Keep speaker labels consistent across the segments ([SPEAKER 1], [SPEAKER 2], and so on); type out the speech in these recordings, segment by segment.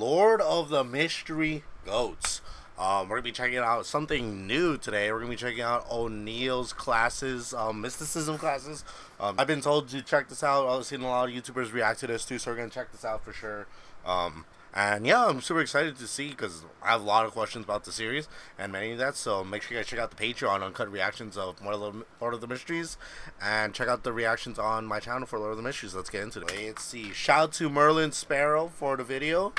[SPEAKER 1] Lord of the Mystery Goats. We're gonna be checking out something new today. We're gonna be checking out Old Neils Classes, Mysticism Classes. I've been told to check this out. I've seen a lot of YouTubers react to this too, so we're gonna check this out for sure. And yeah, I'm super excited to see because I have a lot of questions about the series and many of that. So make sure you guys check out the Patreon Uncut Reactions of Lord of the Mysteries, and check out the reactions on my channel for Lord of the Mysteries. Let's get into it. Let's see. Shout out to Merlin Sparrow for the video.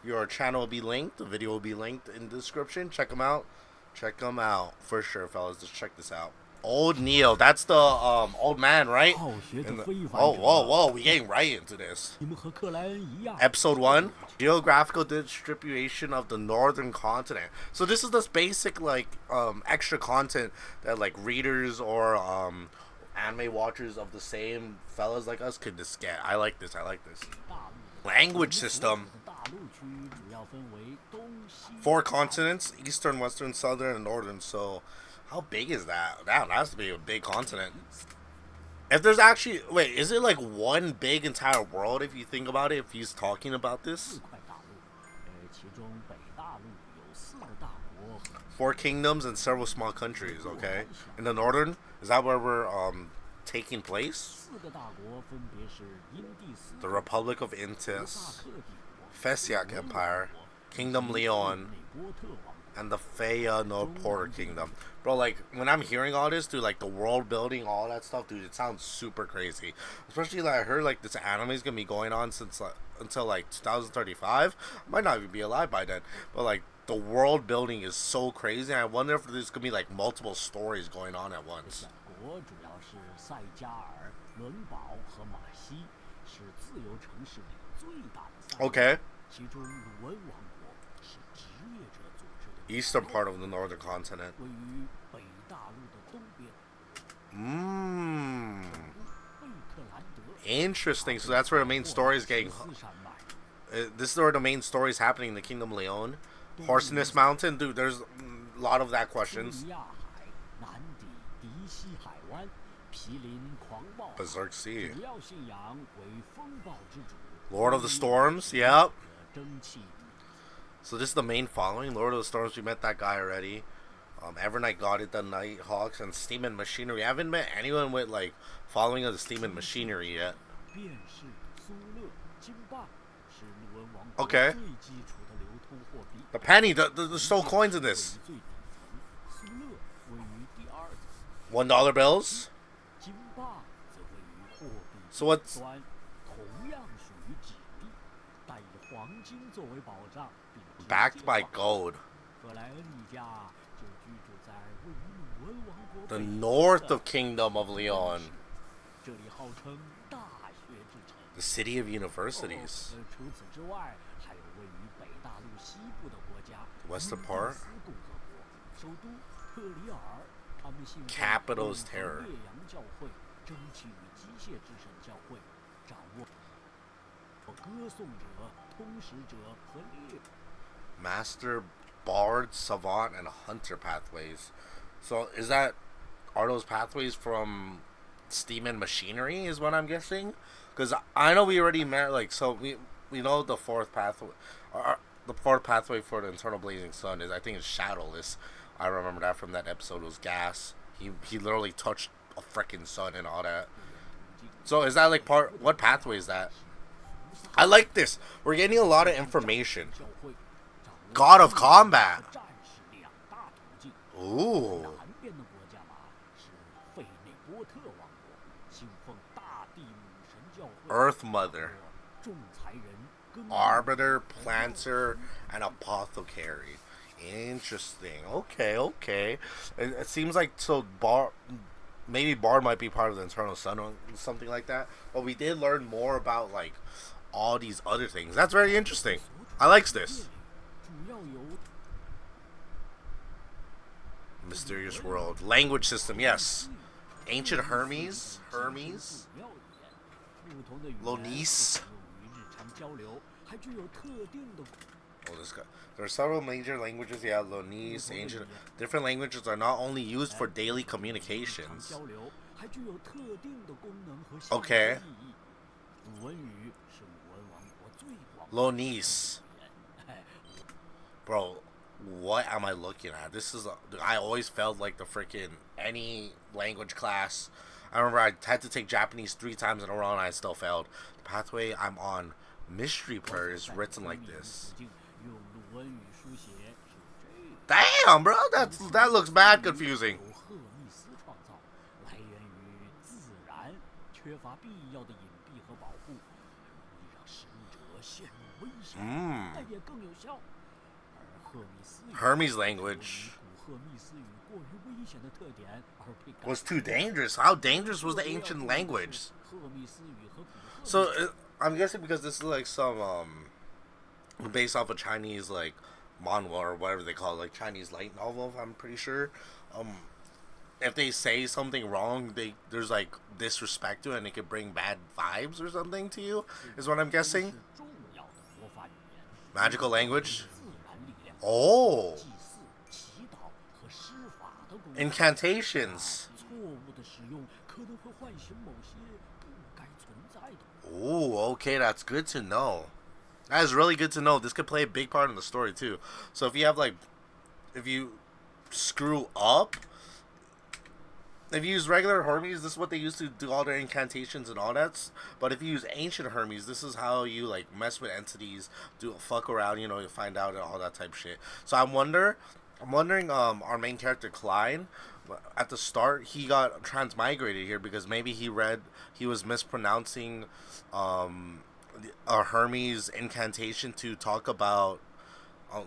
[SPEAKER 1] Your channel will be linked. The video will be linked in the description. Check them out. Check them out for sure, fellas. Just check this out. Old Neil, that's the old man, right? Whoa, we getting right into this. Episode 1, geographical distribution of the northern continent. So this is this basic like extra content that like readers or anime watchers of the same fellas like us could just get. I like this. Language system. 4 continents: eastern, western, southern, and northern. So how big is that? That has to be a big continent. If there's actually... Wait, is it like one big entire world if you think about it, if he's talking about this? 4 kingdoms and several small countries, okay? In the northern, is that where we're taking place? The Republic of Intis, Fesiak Empire, Kingdom Leon, and the Feyenoord Porter Kingdom. Bro, like, when I'm hearing all this, dude, like, the world building, all that stuff, dude, it sounds super crazy. Especially, like, I heard, like, this anime is gonna be going on since, like, until, like, 2035. I might not even be alive by then. But, like, the world building is so crazy, and I wonder if there's gonna be, like, multiple stories going on at once. Okay. Eastern part of the northern continent. Interesting. So that's where the main story is getting. This is where the main story is happening in the Kingdom Leon. Horseness Mountain, dude. There's a lot of that questions. Berserk Sea. Lord of the Storms. Yep. So this is the main following. Lord of the Storms, we met that guy already. Evernight got it, the Nighthawks, and Steam and Machinery. I haven't met anyone with like following of the Steam and Machinery yet. Okay. The penny, there's still coins in this. $1 bills. So what's... Backed by gold. The north of Kingdom of Leon. The city of universities. Western part. Capital's terror. Master, Bard, Savant, and Hunter pathways. So are those pathways from Steam and Machinery is what I'm guessing? Because I know we already met, like, so we know the 4th pathway, the 4th pathway for the Eternal Blazing Sun is, I think it's Shadowless. I remember that from that episode. It was Gas. He literally touched a freaking sun and all that. So is that like what pathway is that? I like this. We're getting a lot of information. God of Combat. Ooh. Earth Mother. Arbiter, Planter, and Apothecary. Interesting. Okay. It seems like maybe Bard might be part of the Eternal Sun or something like that. But we did learn more about like all these other things. That's very interesting. I like this. Mysterious world. Language system, yes. Ancient Hermes. Lonis. Oh, this guy. There are several major languages. Yeah, Lonis, ancient. Different languages are not only used for daily communications. Okay. Lonis. Bro, what am I looking at? This is. I always felt like the freaking any language class. I remember I had to take Japanese 3 times in a row and I still failed. The pathway I'm on, mystery prayer is written like this. Damn, bro, that looks bad confusing. Hermes language was too dangerous. How dangerous was the ancient language? So I'm guessing because this is like some based off of Chinese like manhwa or whatever they call it, like Chinese light novel. I'm pretty sure. If they say something wrong, there's like disrespect to it, and it could bring bad vibes or something to you. Is what I'm guessing. Magical language. Oh, incantations. Oh, okay, that's good to know. That is really good to know. This could play a big part in the story too. So if you have like, if you screw up, if you use regular Hermes, this is what they used to do all their incantations and all that. But if you use ancient Hermes, this is how you like mess with entities, do fuck around, you know, you find out and all that type of shit. So I'm wondering, our main character Klein, at the start he got transmigrated here because maybe he was mispronouncing, a Hermes incantation to talk about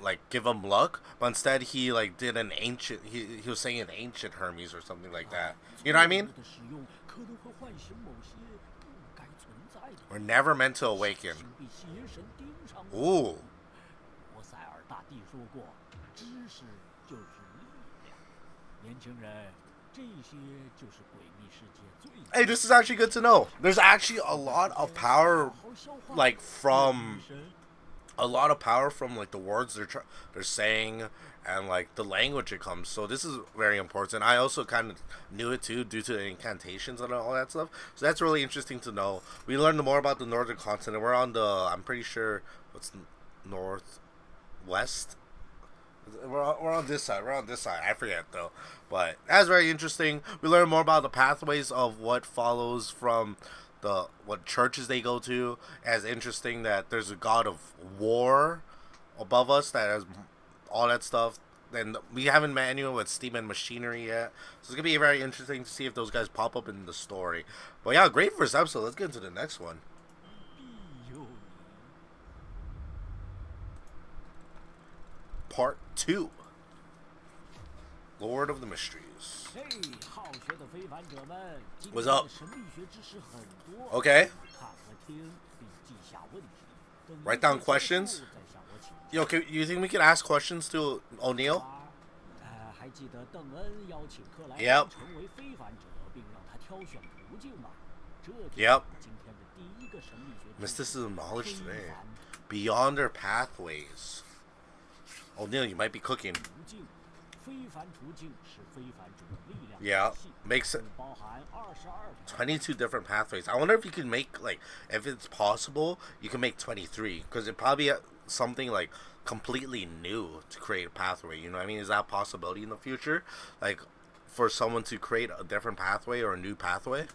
[SPEAKER 1] like give him luck, but instead he like did an ancient. He was saying an ancient Hermes or something like that. You know what I mean? We're never meant to awaken. Ooh. Hey, this is actually good to know. There's actually a lot of power, like from like the words they're saying and like the language it comes. So this is very important. I also kind of knew it too due to the incantations and all that stuff. So that's really interesting to know. We learned more about the northern continent. We're on the I'm pretty sure what's northwest. We're on this side. We're on this side. I forget though, but that's very interesting. We learn more about the pathways of what follows from what churches they go to. As interesting that there's a god of war above us that has all that stuff. Then we haven't met anyone with steam and machinery yet, so it's gonna be very interesting to see if those guys pop up in the story. But yeah, great first episode. Let's get into the next one. Part 2. Lord of the Mysteries. What's up? Okay. Write down questions. Yo, you think we can ask questions to O'Neill? Yep. Yep. Mysticism knowledge today. Beyond their pathways. O'Neill, you might be cooking. Yeah, makes it 22 different pathways. I wonder if you can make, like, if it's possible, you can make 23. Because it probably something, like, completely new to create a pathway. You know what I mean? Is that a possibility in the future? Like, for someone to create a different pathway or a new pathway?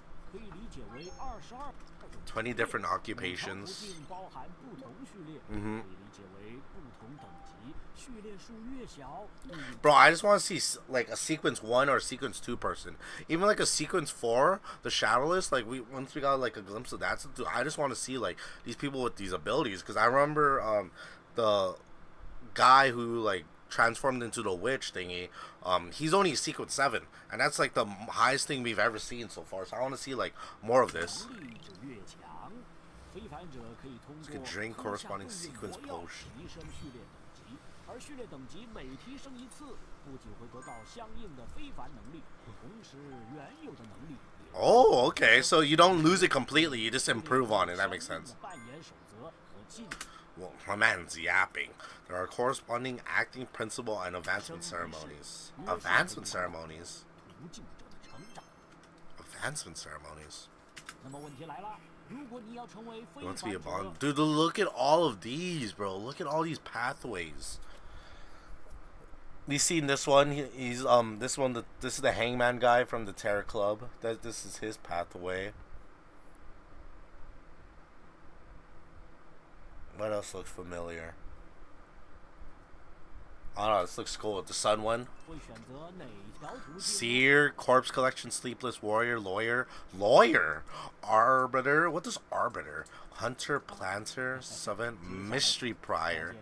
[SPEAKER 1] 20 different occupations. Mm-hmm. Bro, I just want to see like a sequence 1 or a sequence 2 person. Even like a sequence 4, the Shadowless. Like once we got like a glimpse of that, I just want to see like these people with these abilities. Because I remember the guy who like transformed into the witch thingy. He's only sequence 7, and that's like the highest thing we've ever seen so far. So I want to see like more of this. You can drink corresponding sequence potion. Oh, okay. So you don't lose it completely. You just improve on it. That makes sense. Well, my man's yapping. There are corresponding acting, principle, and advancement ceremonies. Advancement ceremonies? Advancement ceremonies. You want to be a bond? Dude, look at all of these, bro. Look at all these pathways. You seen this one? He's this one. This is the Hangman guy from the Terror Club. This is his pathway. What else looks familiar? I don't know. This looks cool. The Sun one. Seer, Corpse Collection, Sleepless Warrior, Lawyer, Arbiter. What does Arbiter? Hunter, Planter, Savant, Mystery Prior.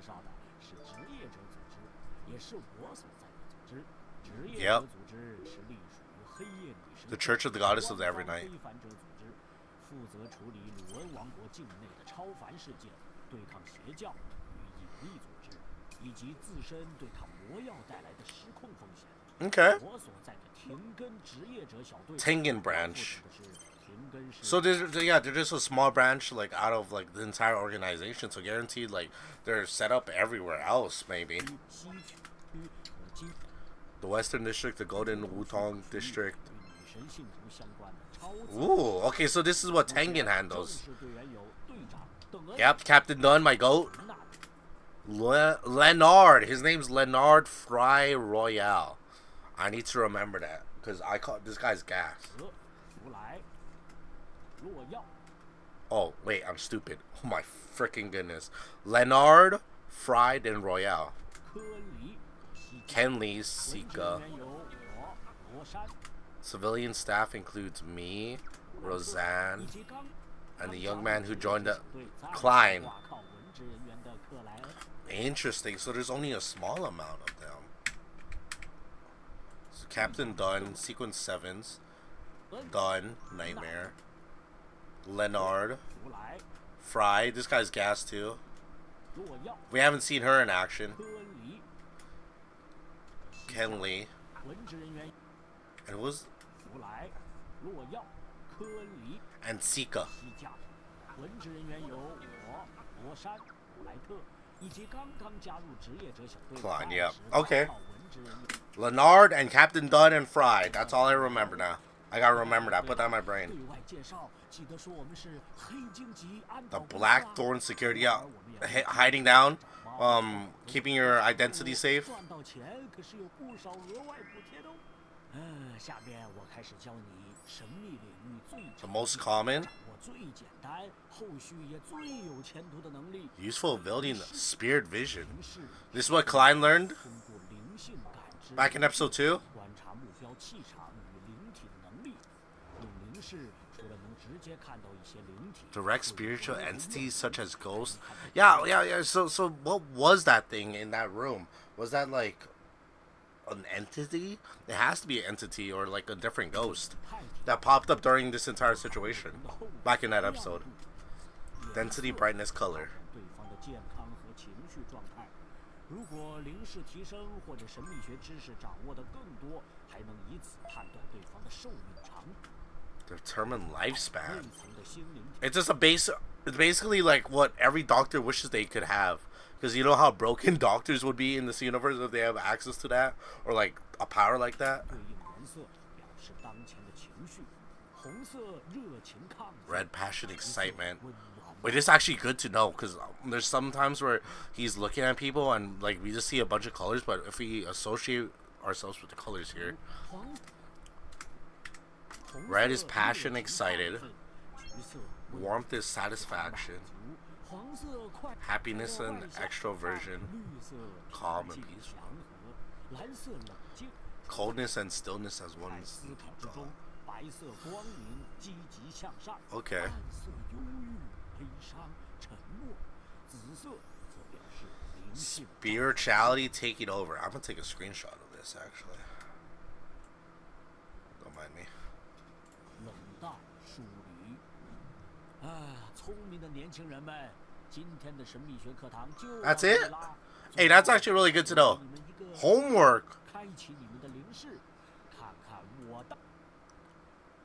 [SPEAKER 1] Yep. The Church of the Goddess of the Every Night. Okay. Tengen branch. So they're just a small branch like out of like the entire organization. So guaranteed like they're set up everywhere else maybe. The Western District, the Golden Wutong District. Ooh, okay, so this is what Tengen handles. Yep, Captain Dunn, my goat. Leonard. His name's Leonard Fry Royale. I need to remember that because I call this guy's gas. Oh wait, I'm stupid. Oh my freaking goodness. Leonard Fried and Royale. Kenley Sika. Civilian staff includes me, Roseanne, and the young man who joined the Klein. Interesting. So there's only a small amount of them. So Captain Dunn, Sequence 7s, Dunn, Nightmare, Leonard, Fry. This guy's gas too. We haven't seen her in action. Kenley. And it was and Sika. Klein, yeah. Okay. Leonard and Captain Dunn and Fry. That's all I remember now. I gotta remember that. Put that in my brain. The Blackthorn security out, hiding down, keeping your identity safe. The most common. Useful ability in the Spirit Vision. This is what Klein learned back in episode 2. Direct spiritual entities such as ghosts. Yeah. So what was that thing in that room? Was that like an entity? It has to be an entity or like a different ghost that popped up during this entire situation back in that episode. Density, brightness, color. Determine lifespan. It's just a base. It's basically like what every doctor wishes they could have. Because you know how broken doctors would be in this universe if they have access to that or like a power like that. Red, passion, excitement. Wait, it's actually good to know because there's some times where he's looking at people and like we just see a bunch of colors, but if we associate ourselves with the colors here, red is passion, excited. Warmth is satisfaction. Happiness and extroversion. Calm and peaceful. Coldness and stillness as one. Okay. Spirituality taking over. I'm gonna take a screenshot of this actually. Don't mind me. That's it? Hey, that's actually really good to know. Homework.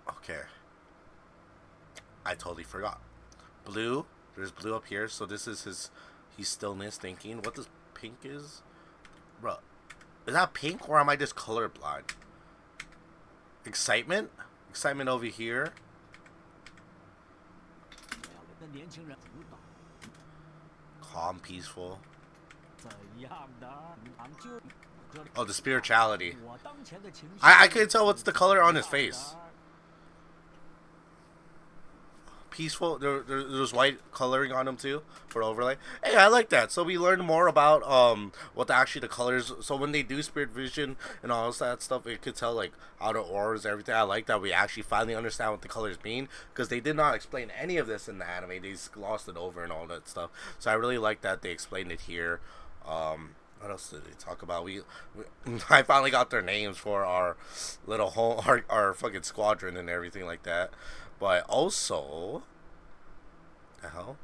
[SPEAKER 1] Okay. I totally forgot. Blue. There's blue up here, so this is he's stillness thinking. What does pink is? Bro. Is that pink or am I just colorblind? Excitement? Excitement over here. Calm, peaceful. Oh, the spirituality. I couldn't tell what's the color on his face. Peaceful. There's white coloring on him too for the overlay. Hey, I like that. So we learned more about what actually the colors. So when they do spirit vision and all that stuff, it could tell like how the auras, everything. I like that we actually finally understand what the colors mean, because they did not explain any of this in the anime. They just glossed it over and all that stuff. So I really like that they explained it here. What else did they talk about? We I finally got their names for our little home, our fucking squadron and everything like that. But also, the hell?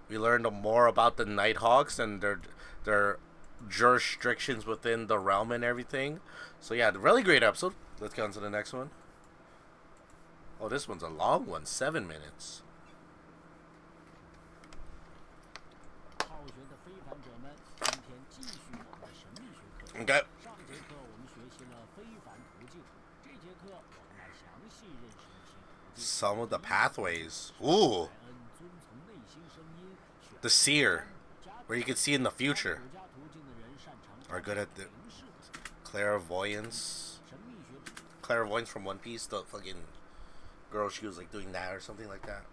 [SPEAKER 1] We learned more about the Nighthawks and their jurisdictions within the realm and everything. So yeah, really great episode. Let's get on to the next one. Oh, this one's a long one, 7 minutes. Okay. Some of the pathways. Ooh. The seer, where you can see in the future, are good at the clairvoyance. Clairvoyance from One Piece, the fucking girl, she was like doing that or something like that.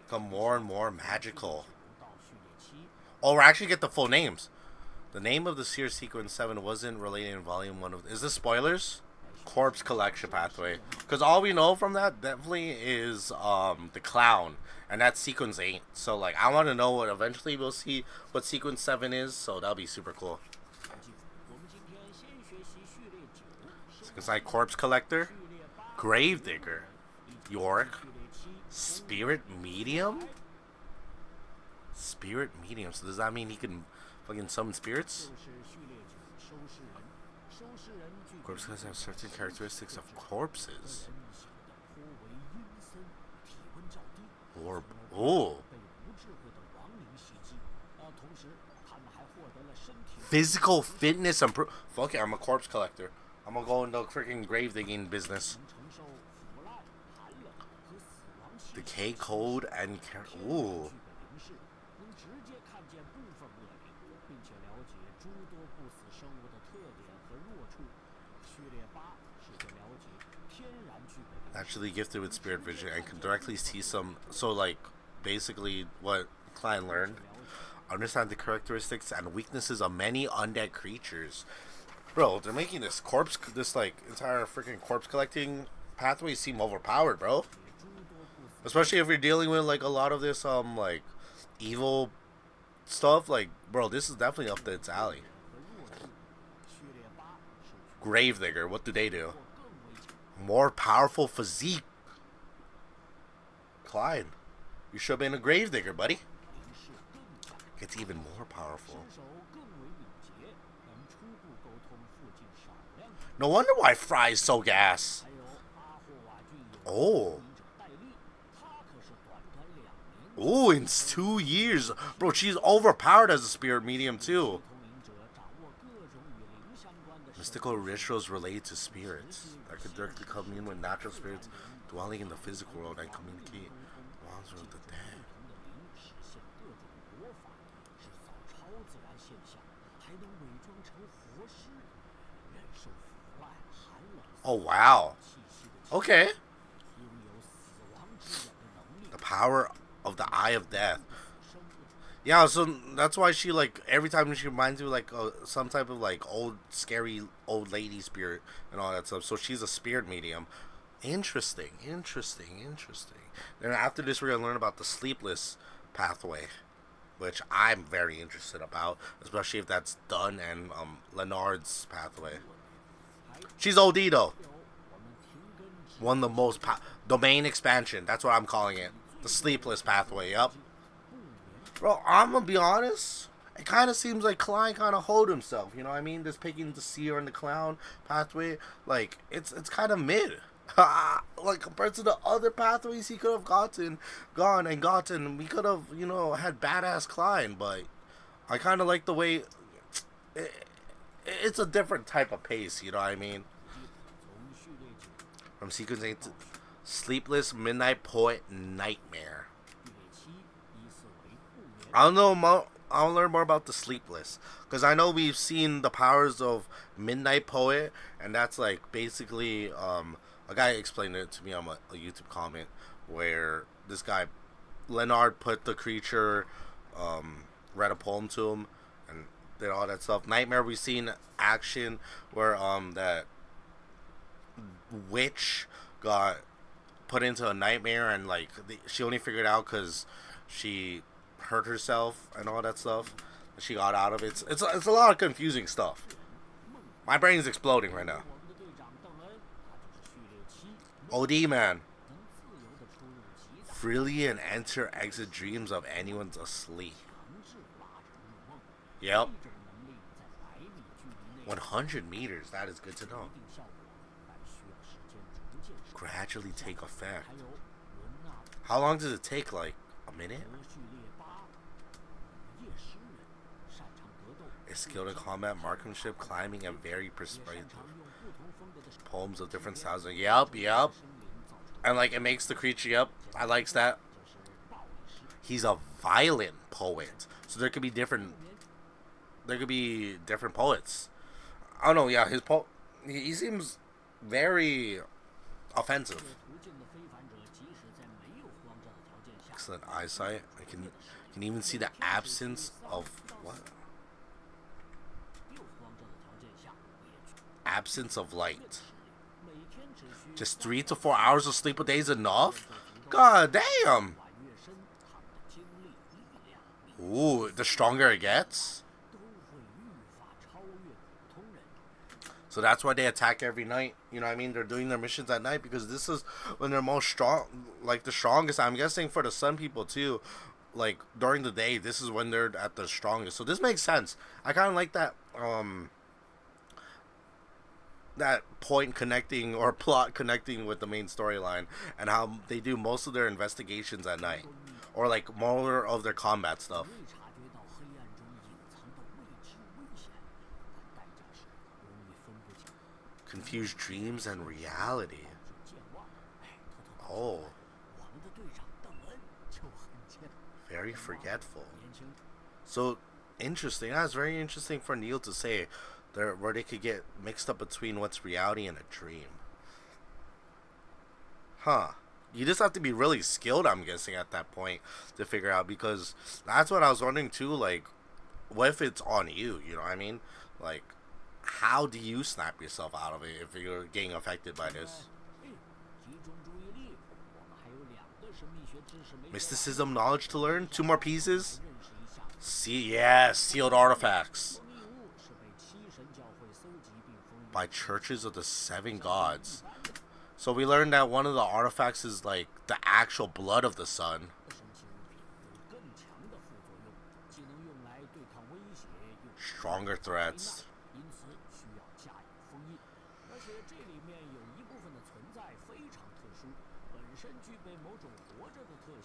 [SPEAKER 1] Become more and more magical. Oh, we're actually get the full names. The name of the Seer Sequence 7 wasn't related in Volume 1 of... Is this spoilers? Corpse Collection Pathway. Because all we know from that definitely is the clown. And that Sequence 8. So, like, I want to know what eventually we'll see what Sequence 7 is. So, that'll be super cool. It's like Corpse Collector, Gravedigger, York, Spirit Medium? Spirit Medium. So does that mean he can fucking summon spirits? Corpses have certain characteristics of corpses. Or... Oh! Physical fitness improve. Fuck it, I'm a corpse collector. I'm gonna go into freaking grave digging business. Decay code and ooh. Actually gifted with spirit vision and can directly see some. So like basically what Klein learned. Understand the characteristics and weaknesses of many undead creatures. Bro, they're making this like entire freaking corpse collecting pathway seem overpowered, bro. Especially if you're dealing with like a lot of this like evil stuff. Like, bro, this is definitely up to its alley. Gravedigger, what do they do? More powerful physique. Klein, you should have been a gravedigger, buddy. Gets even more powerful. No wonder why Fry's so gas. Oh. Oh, in 2 years. Bro, she's overpowered as a spirit medium, too. Mystical rituals related to spirits that could directly commune with natural spirits dwelling in the physical world and communicate with the dead. Oh, wow. Okay. The power of the Eye of Death. Yeah, so that's why she, like, every time she reminds you, like, some type of, like, old, scary old lady spirit and all that stuff. So she's a spirit medium. Interesting. Then after this, we're going to learn about the Sleepless Pathway, which I'm very interested about, especially if that's done and Leonard's pathway. She's OD, though. One of the most... domain expansion. That's what I'm calling it. The Sleepless Pathway, yup. Bro, I'm gonna be honest. It kind of seems like Klein kind of hold himself. You know what I mean? Just picking the seer and the clown pathway. Like, it's kind of mid. Like, compared to the other pathways he could have gotten. We could have, had badass Klein. But I kind of like the way... it's a different type of pace, you know what I mean? From sequencing to Sleepless Midnight Poet Nightmare. I don't know more. I'll learn more about the Sleepless because I know we've seen the powers of Midnight Poet, and that's like basically a guy explained it to me on a YouTube comment where this guy Leonard put the creature, read a poem to him, and did all that stuff. Nightmare, we've seen action where that witch got put into a nightmare, and like she only figured out because she hurt herself and all that stuff. She got out of it. It's a lot of confusing stuff. My brain's exploding right now. OD man. Freely and enter exit dreams of anyone's asleep. Yep. 100 meters. That is good to know. Gradually take effect. How long does it take? Like a minute? Is skilled in combat, marksmanship, climbing, and very persuasive. Poems of different styles. Yep. And like it makes the creature. Yep, I likes that. He's a violent poet, so there could be different. There could be different poets. I don't know. Yeah, he seems very offensive. Excellent eyesight. I can even see the absence of what? Absence of light. Just 3 to 4 hours of sleep a day is enough? God damn! Ooh, the stronger it gets? So that's why they attack every night. You know what I mean? They're doing their missions at night because this is when they're most strong, like the strongest. I'm guessing for the sun people too. Like during the day, this is when they're at the strongest. So this makes sense. I kind of like that that point connecting or plot connecting with the main storyline, and how they do most of their investigations at night, or like more of their combat stuff. Confused dreams and reality. Oh. Very forgetful. So interesting. That's very interesting for Neil to say there, where they could get mixed up between what's reality and a dream. Huh. You just have to be really skilled, I'm guessing, at that point to figure out, because that's what I was wondering too, like, what if it's on you, you know what I mean? Like, how do you snap yourself out of it if you're getting affected by this? Mysticism knowledge to learn? 2 more pieces? Sealed artifacts. By churches of the 7 gods. So we learned that one of the artifacts is like the actual blood of the sun. Stronger threats.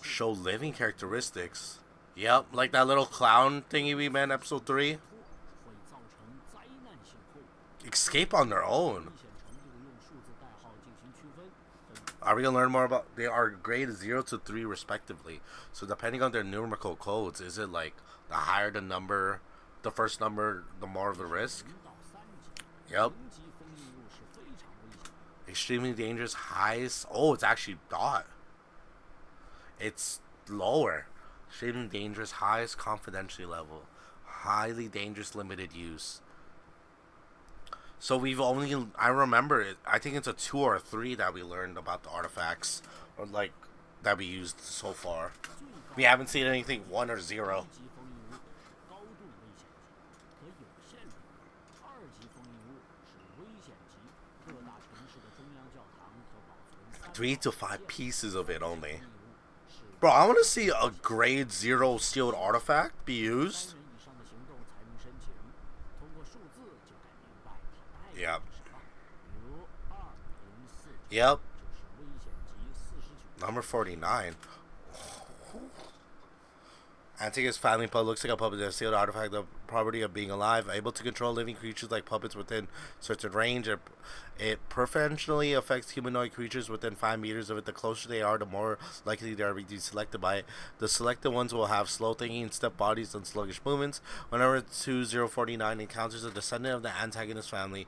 [SPEAKER 1] Show living characteristics. Yep, like that little clown thingy we met in episode 3. Escape on their own. Are we gonna learn more about? They are grade 0 to 3 respectively. So depending on their numerical codes, is it like the higher the number, the first number, the more of the risk? Yep. Extremely dangerous, highest. Oh, it's actually dot. It's lower. Extremely dangerous, highest confidentiality level. Highly dangerous, limited use. So we've only, I remember it, I think it's a 2 or a 3 that we learned about the artifacts, or like, that we used so far. We haven't seen anything 1 or 0. 3 to 5 pieces of it only. Bro, I want to see a grade 0 sealed artifact be used. Yep. Yep. Number 49. Antigus family puppet looks like a puppet. A sealed artifact, the property of being alive, able to control living creatures like puppets within certain range. It preferentially affects humanoid creatures within 5 meters of it. The closer they are, the more likely they are to be selected by it. The selected ones will have slow thinking, stiff bodies, and sluggish movements. Whenever 2049 encounters a descendant of the antagonist family,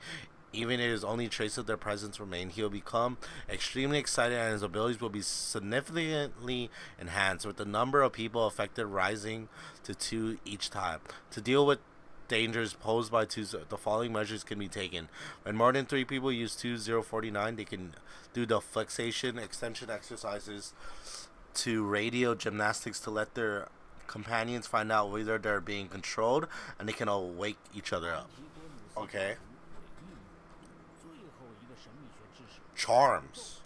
[SPEAKER 1] even if his only trace of their presence remain, he will become extremely excited and his abilities will be significantly enhanced, with the number of people affected rising to 2 each time. To deal with dangers posed by 2, the following measures can be taken. When more than 3 people use 2049, they can do the flexation extension exercises to radio gymnastics to let their companions find out whether they're being controlled, and they can all wake each other up. Okay. Charms.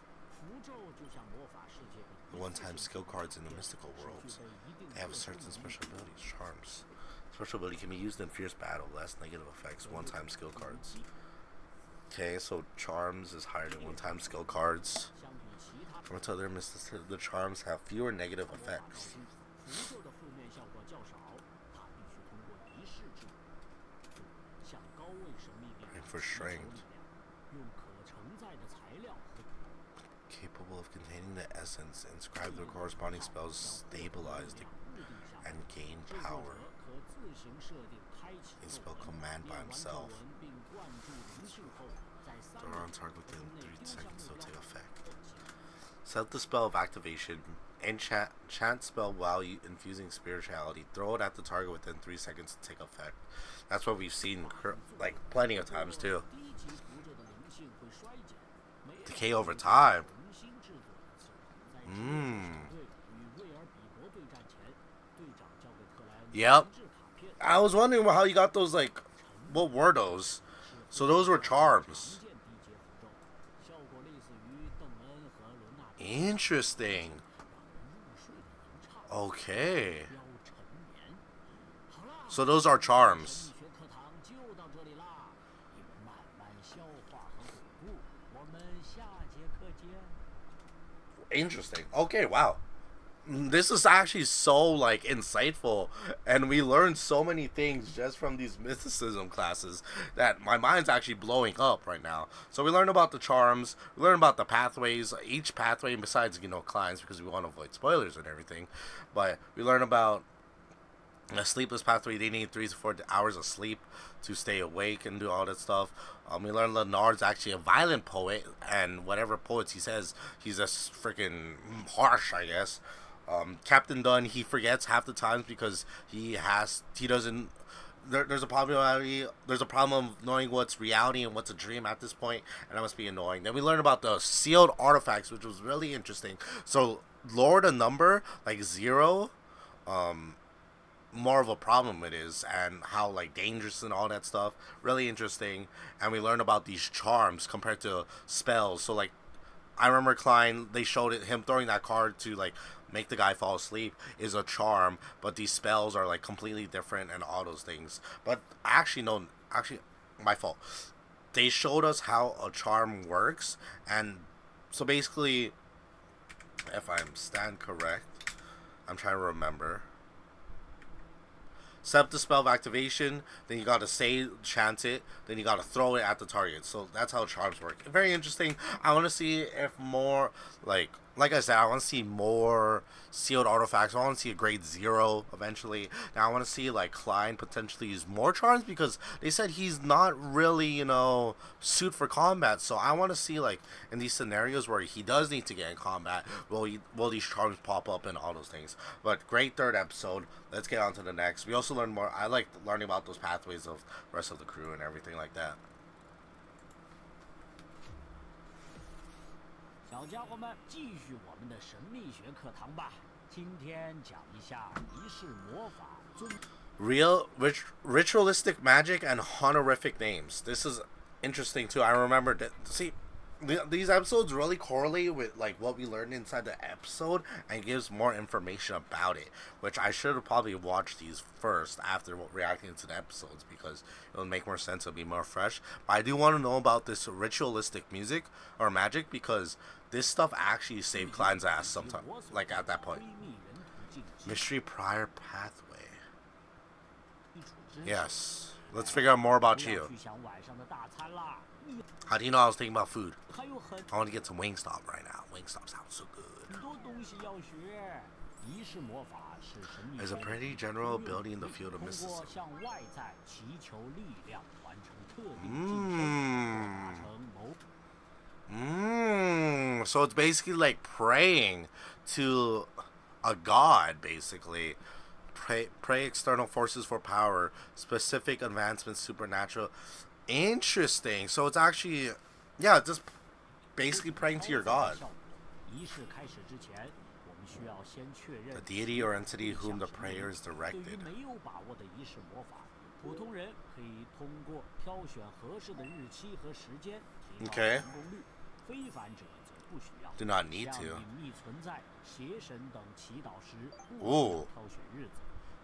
[SPEAKER 1] The one-time skill cards in the mystical worlds. They have certain special abilities. Charms. Special ability can be used in fierce battle. Less negative effects. One-time skill cards. Okay, so charms is higher than one-time skill cards. From its other mysticism, the charms have fewer negative effects. And for strength. Capable of containing the essence, inscribe the corresponding spells, stabilize and gain power. A spell command by himself. Throw on target within 3 seconds to take effect. Set the spell of activation. Enchant spell while infusing spirituality. Throw it at the target within 3 seconds to take effect. That's what we've seen like plenty of times too. Decay over time. Yep. I was wondering how you got those, like, what were those? So those were charms. Interesting. Okay. So those are charms. Interesting. Okay, wow. This is actually so, like, insightful, and we learned so many things just from these mysticism classes that my mind's actually blowing up right now. So we learned about the charms, we learned about the pathways, each pathway, besides, clients, because we want to avoid spoilers and everything, but we learned about a sleepless pathway. They need 3 to 4 hours of sleep to stay awake and do all that stuff. We learned Leonard's actually a violent poet, and whatever poets he says, he's just freaking harsh, I guess. Captain Dunn, he forgets half the times because he doesn't. There's a problem of knowing what's reality and what's a dream at this point, and that must be annoying. Then we learned about the sealed artifacts, which was really interesting. So Lord, a number like 0, more of a problem it is, and how, like, dangerous and all that stuff. Really interesting. And we learned about these charms compared to spells. So, like, I remember Klein, they showed him throwing that card to, like, make the guy fall asleep is a charm, but these spells are, like, completely different and all those things. But actually, my fault. They showed us how a charm works, and so basically, if I stand correct, I'm trying to remember. Set up the spell of activation, then you gotta chant it, then you gotta throw it at the target. So that's how charms work. Very interesting. I want to see if more, like I said, I want to see more sealed artifacts. I want to see a grade 0 eventually. Now I want to see, like, Klein potentially use more charms, because they said he's not really, suited for combat. So I want to see, like, in these scenarios where he does need to get in combat, will these charms pop up and all those things. But great third episode. Let's get on to the next. We also learned more. I like learning about those pathways of the rest of the crew and everything like that.
[SPEAKER 2] 小家伙们，继续我们的神秘学课堂吧。今天讲一下仪式魔法尊。
[SPEAKER 1] Ritualistic magic and honorific names. This is interesting too. I remember that. See, these episodes really correlate with, like, what we learned inside the episode, and gives more information about it, which I should have probably watched these first after reacting to the episodes, because it would make more sense, it'll be more fresh. But I do want to know about this ritualistic music or magic, because this stuff actually saved Klein's ass sometimes, like, at that point.
[SPEAKER 2] 静心。
[SPEAKER 1] Mystery prior pathway.
[SPEAKER 2] 基础知识
[SPEAKER 1] Yes. Let's figure out more about
[SPEAKER 2] 不要
[SPEAKER 1] you.
[SPEAKER 2] 去想晚上的大餐啦，你
[SPEAKER 1] How do you know I was thinking about food?
[SPEAKER 2] 还有很
[SPEAKER 1] I want to get some Wingstop right now. Wingstop sounds so good.
[SPEAKER 2] 多东西要学。仪式魔法是神秘
[SPEAKER 1] There's a
[SPEAKER 2] 学的
[SPEAKER 1] pretty
[SPEAKER 2] 一
[SPEAKER 1] general
[SPEAKER 2] 种
[SPEAKER 1] ability in the
[SPEAKER 2] 用
[SPEAKER 1] field of
[SPEAKER 2] 通过
[SPEAKER 1] mysticism.
[SPEAKER 2] 向外在祈求力量，完成特定晋升，或达成某
[SPEAKER 1] So it's basically like praying to a god, basically. Pray external forces for power, specific advancements, supernatural. Interesting. So it's actually, yeah, just basically praying to your god.
[SPEAKER 2] 仪式开始之前，我们需要先确认
[SPEAKER 1] The deity or entity whom the prayer is
[SPEAKER 2] 对于
[SPEAKER 1] directed.
[SPEAKER 2] 没有把握的仪式魔法，普通人可以通过挑选合适的日期和时间提高
[SPEAKER 1] Okay.
[SPEAKER 2] 成功率，非凡者则不需要。
[SPEAKER 1] Do not need
[SPEAKER 2] 像
[SPEAKER 1] to.
[SPEAKER 2] 隐秘存在、邪神等祈祷时，不需
[SPEAKER 1] Ooh.
[SPEAKER 2] 要挑选日子，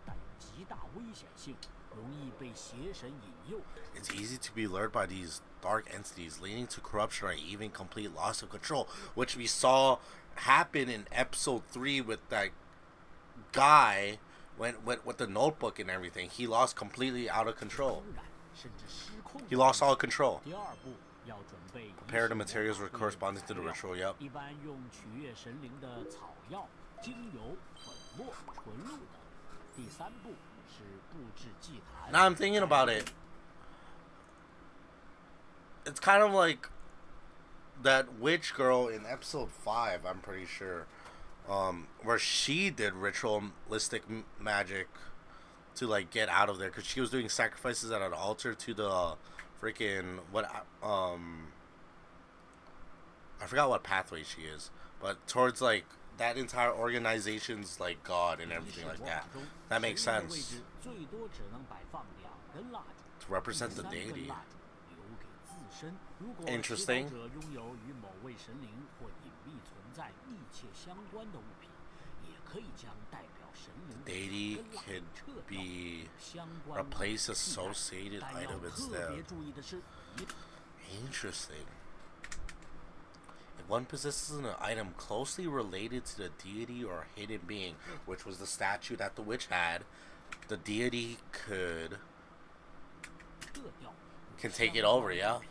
[SPEAKER 2] 但有极大危险性，容易被邪神引诱。
[SPEAKER 1] It's easy to be lured by these dark entities, leading to corruption or even complete loss of control, which we saw happen in episode 3 with that guy with the notebook and everything. He lost completely out of control.
[SPEAKER 2] 突然甚至失控。
[SPEAKER 1] He lost all control.
[SPEAKER 2] 第二步要准备
[SPEAKER 1] Prepare the
[SPEAKER 2] 仪式魔
[SPEAKER 1] materials
[SPEAKER 2] 法
[SPEAKER 1] corresponding to the
[SPEAKER 2] 对应
[SPEAKER 1] ritual. Yep.
[SPEAKER 2] 一般用取悦神灵的草药、精油、粉末、纯露等。第三步是布置祭坛。
[SPEAKER 1] Now I'm thinking about it. It's kind of like that witch girl in episode 5, I'm pretty sure, where she did ritualistic magic to like get out of there because she was doing sacrifices at an altar to the freaking I forgot what pathway she is, but towards like that entire organization's like god and everything like that. That makes
[SPEAKER 2] 神灵的位
[SPEAKER 1] sense
[SPEAKER 2] 置最多只能摆放2根蜡烛，
[SPEAKER 1] to represent the
[SPEAKER 2] 3根
[SPEAKER 1] deity.
[SPEAKER 2] 蜡烛留给自身。如果
[SPEAKER 1] Interesting
[SPEAKER 2] 祈祷者拥有与某位神灵或隐秘存在密切相关的物品，也可以将代表神灵的
[SPEAKER 1] Deity
[SPEAKER 2] 2根蜡烛
[SPEAKER 1] could
[SPEAKER 2] 撤掉，
[SPEAKER 1] be
[SPEAKER 2] 相关的
[SPEAKER 1] replace
[SPEAKER 2] 替代
[SPEAKER 1] associated
[SPEAKER 2] 但要
[SPEAKER 1] item
[SPEAKER 2] 特
[SPEAKER 1] instead.
[SPEAKER 2] 别注意的是，一
[SPEAKER 1] Interesting. If one possesses an item closely related to the deity or hidden being, which was the statue that the witch had, the deity can take it over, yeah?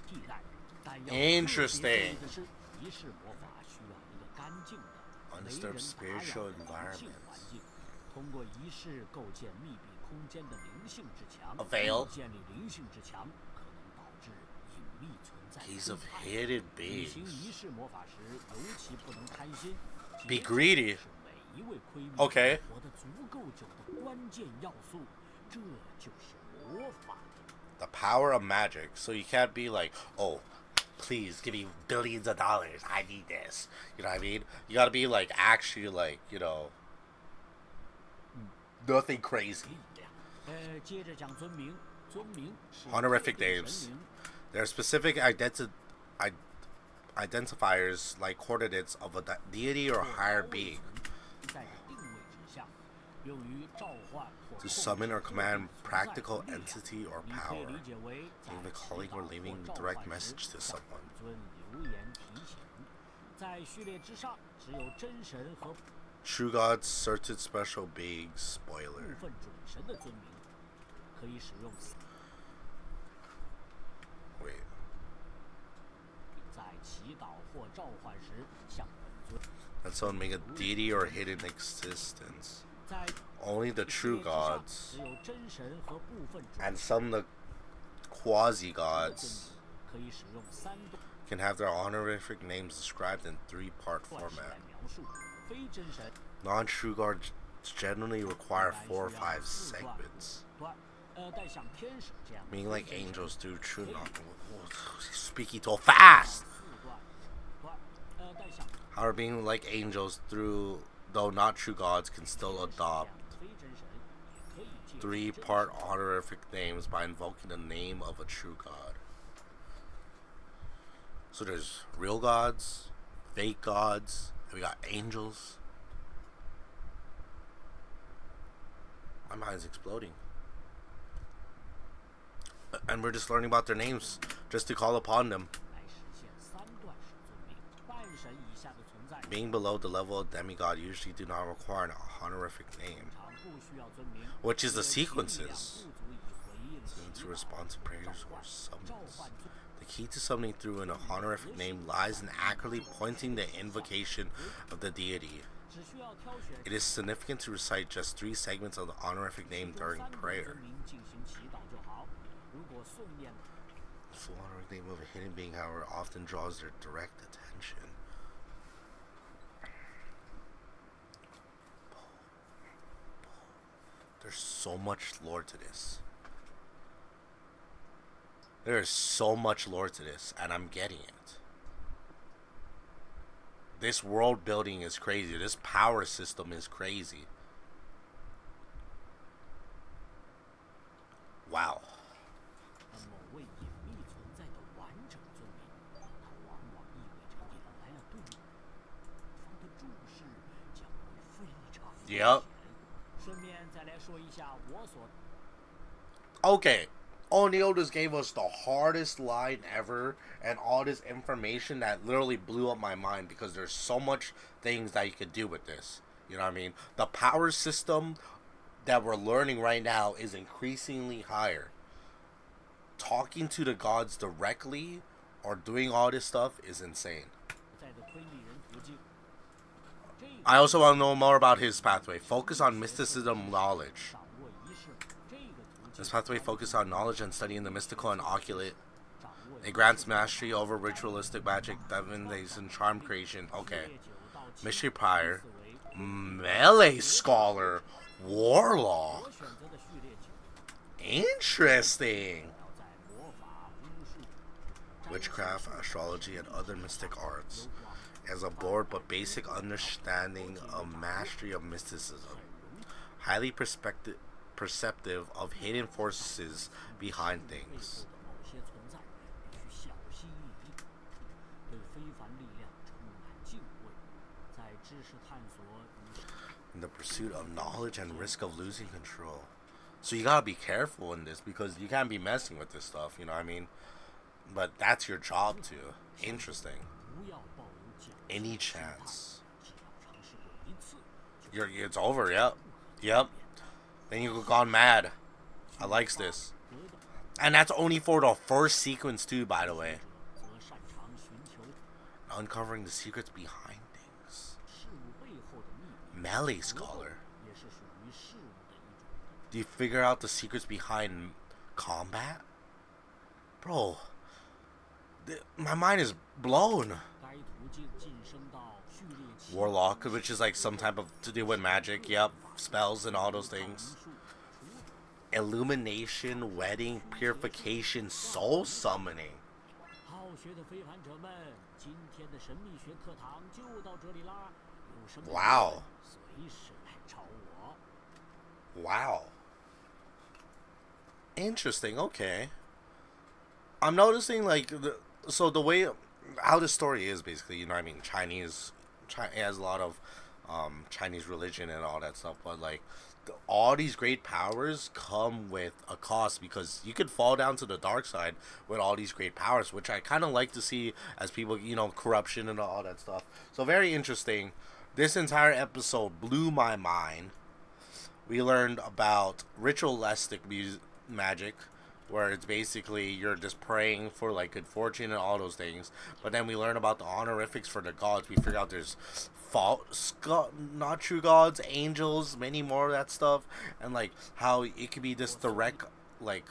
[SPEAKER 2] 替代，但要
[SPEAKER 1] Interesting
[SPEAKER 2] 特别注意的是，仪式魔法需要一个干净的、没人
[SPEAKER 1] Undisturbed
[SPEAKER 2] 打扰
[SPEAKER 1] spiritual
[SPEAKER 2] 的灵性
[SPEAKER 1] environment.
[SPEAKER 2] 环境。通过仪式构建密闭空间的灵性之墙
[SPEAKER 1] A veil
[SPEAKER 2] 建立灵性之墙可能导致隐秘存在
[SPEAKER 1] Keys
[SPEAKER 2] 侵
[SPEAKER 1] of
[SPEAKER 2] 害。
[SPEAKER 1] hidden
[SPEAKER 2] 举行
[SPEAKER 1] beings.
[SPEAKER 2] 仪式魔法时，尤其不能贪心。
[SPEAKER 1] Be
[SPEAKER 2] 节制
[SPEAKER 1] greedy
[SPEAKER 2] 是每一位闺蜜
[SPEAKER 1] Okay
[SPEAKER 2] 活得足够久的关键要素，这就是魔法。
[SPEAKER 1] The power of magic. So you can't be like, oh, please give me billions of dollars. I need this. You know what I mean? You gotta be like, actually, like, you know, nothing crazy.
[SPEAKER 2] 力量。接着讲尊名，尊名是
[SPEAKER 1] Honorific
[SPEAKER 2] 特定
[SPEAKER 1] names
[SPEAKER 2] 神灵
[SPEAKER 1] There are specific identifiers like coordinates of a deity or higher being
[SPEAKER 2] 在定位之下，用于召唤或
[SPEAKER 1] to
[SPEAKER 2] 控制
[SPEAKER 1] summon or
[SPEAKER 2] 特定
[SPEAKER 1] command
[SPEAKER 2] 存在
[SPEAKER 1] practical
[SPEAKER 2] 力量
[SPEAKER 1] entity or
[SPEAKER 2] 你可以
[SPEAKER 1] power,
[SPEAKER 2] 理解为在
[SPEAKER 1] giving a
[SPEAKER 2] 祈
[SPEAKER 1] calling
[SPEAKER 2] 祷
[SPEAKER 1] or
[SPEAKER 2] 或
[SPEAKER 1] leaving
[SPEAKER 2] 召
[SPEAKER 1] direct
[SPEAKER 2] 唤
[SPEAKER 1] message
[SPEAKER 2] 时
[SPEAKER 1] to
[SPEAKER 2] 向
[SPEAKER 1] someone.
[SPEAKER 2] 本尊留言提醒。在序列之上，只有真神和部
[SPEAKER 1] True gods, certain special beings. Spoiler.
[SPEAKER 2] 分准神的尊名，可以使用
[SPEAKER 1] Wait.
[SPEAKER 2] 在祈祷或召唤时向本尊。
[SPEAKER 1] That someone make a deity or hidden existence.
[SPEAKER 2] 在
[SPEAKER 1] Only the
[SPEAKER 2] 序列
[SPEAKER 1] true
[SPEAKER 2] 之上
[SPEAKER 1] gods
[SPEAKER 2] 只有真神和部分准
[SPEAKER 1] and some of the quasi
[SPEAKER 2] 神的尊
[SPEAKER 1] gods
[SPEAKER 2] 名，可以使用3段
[SPEAKER 1] can have their honorific names described in 3-part
[SPEAKER 2] 式来
[SPEAKER 1] format.
[SPEAKER 2] 描述。非真神
[SPEAKER 1] Non-true gods generally require 4 or 54 segments.
[SPEAKER 2] 段，但像天使这样
[SPEAKER 1] Meaning like
[SPEAKER 2] 非真神
[SPEAKER 1] angels do true not speaking too fast.
[SPEAKER 2] 但像
[SPEAKER 1] However, being like angels through though not true gods can still
[SPEAKER 2] 天使这样
[SPEAKER 1] adopt
[SPEAKER 2] 非真神也可以借助
[SPEAKER 1] 3-part
[SPEAKER 2] 真神
[SPEAKER 1] honorific names by invoking the name of a true god. So there's real gods, fake gods, and we got angels. My mind's exploding. And we're just learning about their names just to call upon them.
[SPEAKER 2] 来实现3段式尊名。半神以下的存在
[SPEAKER 1] being below the level of demigod usually do not require an honorific name, which is the sequences to respond to prayers or summons. The key to summoning through an honorific name lies in accurately pointing the invocation of the deity. It is significant to recite just 3 segments of the honorific name during prayer. The full honorific name of a hidden being, however, often draws their direct attention. There's so much lore to this. There is so much lore to this, and I'm getting it. This world building is crazy. This power system is crazy. Wow. Yep. Okay. O'Neill just gave us the hardest line ever and all this information that literally blew up my mind because there's so much things that you could do with this. You know what I mean? The power system that we're learning right now is increasingly higher. Talking to the gods directly or doing all this stuff is insane. I also want to know more about his pathway. Focus on mysticism knowledge. This pathway focuses on knowledge and studying the mystical and occult. It grants mastery over ritualistic magic, divination, charm creation. Okay. Mystery Prior. Melee Scholar. Warlock. Interesting. Witchcraft, astrology, and other mystic arts. As a broad but basic understanding of mastery of mysticism. Highly perceptive of hidden forces behind things. In the pursuit of knowledge and risk of losing control. So you gotta be careful in this because you can't be messing with this stuff, you know what I mean? But that's your job too. Interesting. Any chance. It's over, yep. Yep. Then you gone mad. I likes this. And that's only for the first sequence too, by the way. Uncovering the secrets behind things. Melee Scholar. Do you figure out the secrets behind combat? Bro, my mind is blown. Warlock, which is like some type of to do with magic, yep, spells and all those things. Illumination, wedding, purification, soul summoning. Wow. Wow. Interesting, okay. I'm noticing like the way how the story is basically, you know what I mean, it has a lot of Chinese religion and all that stuff, but like all these great powers come with a cost because you could fall down to the dark side with all these great powers, which I kind of like to see as people, you know, corruption and all that stuff. So very interesting. This entire episode blew my mind. We learned about ritualistic magic, where it's basically you're just praying for like good fortune and all those things. But then we learn about the honorifics for the gods. We figure out there's false, not true gods, angels, many more of that stuff, and like how it could be this direct like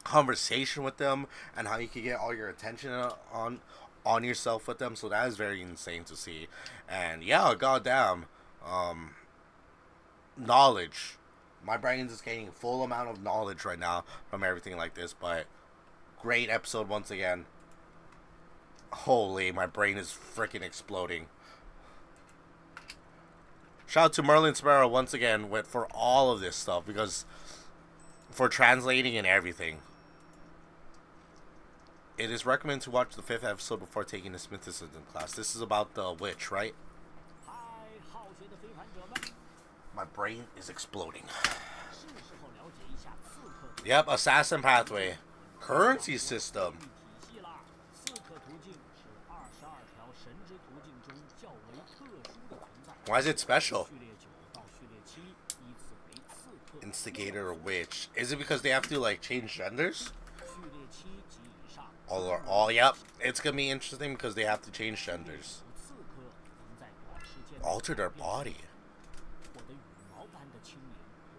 [SPEAKER 1] conversation with them, and how you could get all your attention on yourself with them. So that is very insane to see. And yeah, goddamn, knowledge. My brain is gaining full amount of knowledge right now from everything like this, but great episode once again. Holy, my brain is freaking exploding. Shout out to Merlin Sparrow once again for all of this stuff, because for translating and everything. It is recommended to watch the 5th episode before taking this mysticism class. This is about the witch, right? My brain is exploding. Yep, assassin pathway. Currency system. Why is it special?
[SPEAKER 2] 序列9到序列7依次为刺客、
[SPEAKER 1] Instigator or witch? Is it because they have to like change genders?
[SPEAKER 2] 序列7及以上
[SPEAKER 1] Oh, yep. It's gonna be interesting because they have to change genders.
[SPEAKER 2] 刺客能在短时间内
[SPEAKER 1] Alter their body.
[SPEAKER 2] 获得羽毛般的轻盈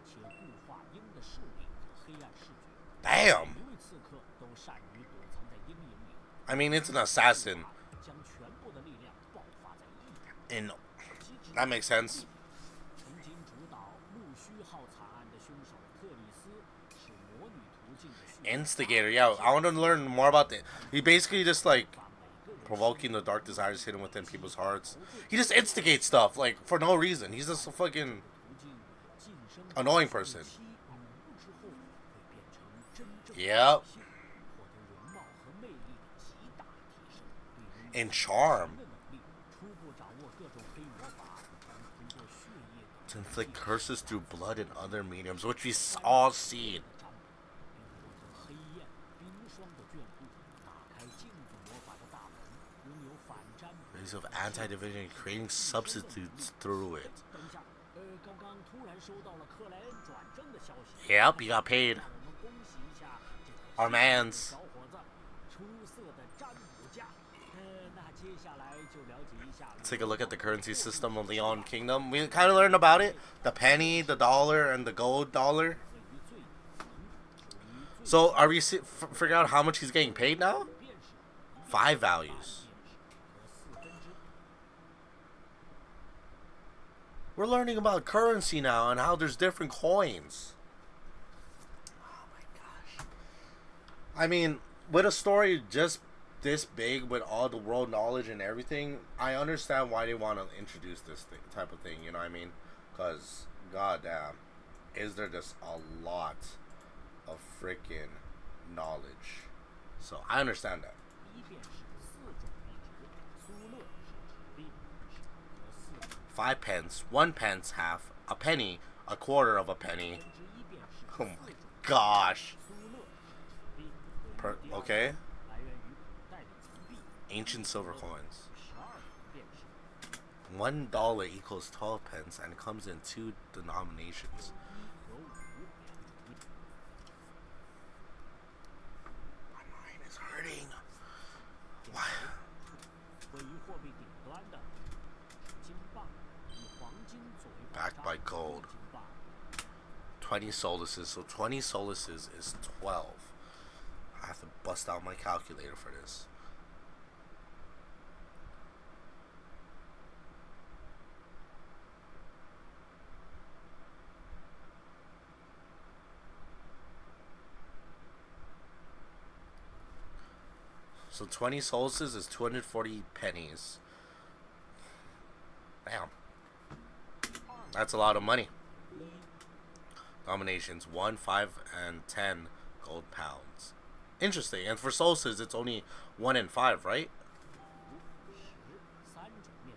[SPEAKER 2] 且固化鹰的视力和黑暗视觉。
[SPEAKER 1] Damn.
[SPEAKER 2] 每位刺客都善于躲藏在阴影里，
[SPEAKER 1] I mean, it's an assassin.
[SPEAKER 2] 将全部的力量爆发在一场。
[SPEAKER 1] And that makes sense.
[SPEAKER 2] 曾经主导木须号惨案的凶手特里斯是魔女途径的序列。
[SPEAKER 1] Instigator, yeah. I want to learn more about that. He basically just like provoking the dark desires hidden within people's hearts. He just instigates stuff like for no reason. He's just a fucking
[SPEAKER 2] 途径晋升
[SPEAKER 1] annoying person.
[SPEAKER 2] 7而悟之后会变成真正的
[SPEAKER 1] Yep.
[SPEAKER 2] 女性，获得容貌和魅力的极大提升。对
[SPEAKER 1] And
[SPEAKER 2] 人
[SPEAKER 1] charm.
[SPEAKER 2] 的能力，初步掌握各种黑魔法，能通过血液
[SPEAKER 1] To inflict curses through blood and other mediums, which we all seen.
[SPEAKER 2] 占卜，并获得黑焰、冰霜的眷顾，打开镜子魔法的大门，拥有反占卜。
[SPEAKER 1] Ways of anti-division, creating substitutes through it.
[SPEAKER 2] 等一下，刚刚突然收到了克莱恩转正的消息。
[SPEAKER 1] Yep, he got paid.
[SPEAKER 2] 让我们恭喜一下这
[SPEAKER 1] Our
[SPEAKER 2] 个
[SPEAKER 1] mans.
[SPEAKER 2] 小伙子，出色的占卜家。那接下来就了解一下。
[SPEAKER 1] Take a look at the currency system of Leon Kingdom. We kind of learned about it. The penny, the dollar, and the gold dollar. So, are we figuring out how much he's getting paid now? 5 values. We're learning about currency now and how there's different coins. Oh my gosh. I mean, with a story just this big, with all the world knowledge and everything, I understand why they want to introduce this type of thing, you know what I mean? Because, goddamn, is there just a lot of freaking knowledge. So, I understand that.
[SPEAKER 2] 一便是4种币值，苏勒是纸币，是和4
[SPEAKER 1] 5 pence, 1 pence, half, a penny, a quarter of a penny.
[SPEAKER 2] 1便是
[SPEAKER 1] Oh my gosh.
[SPEAKER 2] 苏勒是纸币，
[SPEAKER 1] Okay.
[SPEAKER 2] 来源于古代的银币，
[SPEAKER 1] Ancient silver coins.
[SPEAKER 2] 12便是
[SPEAKER 1] $1 equals 12 pence and it comes in 2 denominations.
[SPEAKER 2] 1和5两种币。
[SPEAKER 1] My mind is hurting. Why?
[SPEAKER 2] 位于货币顶端的是金棒，以黄金作为保
[SPEAKER 1] Backed
[SPEAKER 2] 障
[SPEAKER 1] by gold.
[SPEAKER 2] 金棒
[SPEAKER 1] 20 solaces. So 20 solaces is 12. I have to bust out my calculator for this. So 20 solaces is 240 pennies. Damn. That's a lot of money. Nominations 1, 5, and 10 gold pounds. Interesting. And for solaces, it's only 1 and 5, right?
[SPEAKER 2] 3种面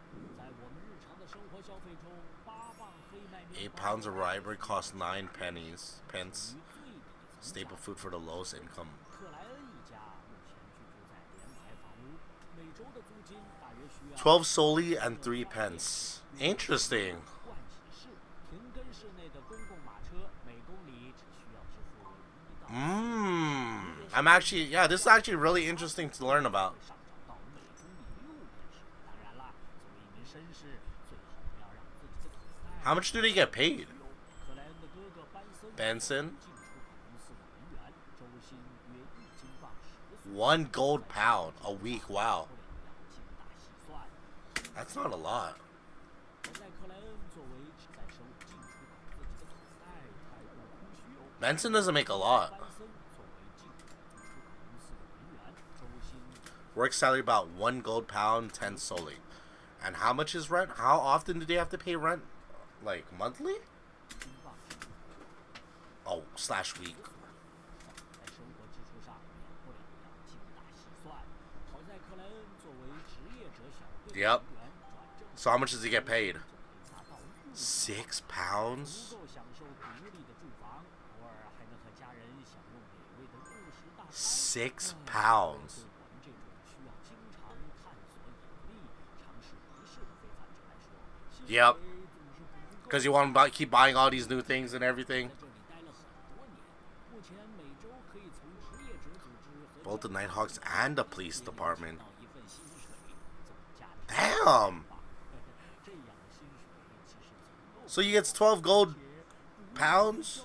[SPEAKER 2] 值，在我们日常的生活消费中，8磅黑麦面
[SPEAKER 1] 8
[SPEAKER 2] 包
[SPEAKER 1] pounds of rye bread costs 9 pence.
[SPEAKER 2] 于最底层
[SPEAKER 1] Staple food for the lowest income.
[SPEAKER 2] 克莱恩一家目前居住在联排房屋，每周的租金大约需要
[SPEAKER 1] 12 soli and 3 pence. Interesting.
[SPEAKER 2] 盥洗室、停跟室内的公共马车，每公里只需要支付1到
[SPEAKER 1] I'm actually, yeah, this is actually really interesting to learn about.
[SPEAKER 2] 上涨到每公里6便士。当然啦，作为一名绅士，最好不要让自己的口袋。
[SPEAKER 1] How much do they get paid?
[SPEAKER 2] 克莱恩的哥哥班森
[SPEAKER 1] Benson?
[SPEAKER 2] 进出口公司的人员，周薪约1金镑10
[SPEAKER 1] 1 gold pound a week. Wow.
[SPEAKER 2] 精打细算。
[SPEAKER 1] That's not a lot.
[SPEAKER 2] 而在克莱恩作为在收进出口自己的口袋太过空虚哦。
[SPEAKER 1] Benson doesn't make a lot.
[SPEAKER 2] 班森作为进出口公司的人员，周薪
[SPEAKER 1] Work salary about 1 gold pound, 10 soli. And how much is rent? How often do they have to pay rent? Like monthly?
[SPEAKER 2] 金镑10
[SPEAKER 1] Oh, slash week.
[SPEAKER 2] 在生活支出上免不了要精打细算。好在克莱恩作为职业者小队的
[SPEAKER 1] Yep.
[SPEAKER 2] 成员转正，
[SPEAKER 1] So how much does he get paid?
[SPEAKER 2] 就可以拿到
[SPEAKER 1] 6
[SPEAKER 2] 足
[SPEAKER 1] pounds?
[SPEAKER 2] 够享受独立的住房，偶尔还能和家人享用美味的日式大餐。
[SPEAKER 1] 6
[SPEAKER 2] 对
[SPEAKER 1] pounds.
[SPEAKER 2] 我们这种需要经常探索引力、尝试仪式的非凡者来说，薪
[SPEAKER 1] Yep. Because you want to keep buying all these new things and everything. Both the Nighthawks and the police department. Damn. So he gets 12 gold pounds?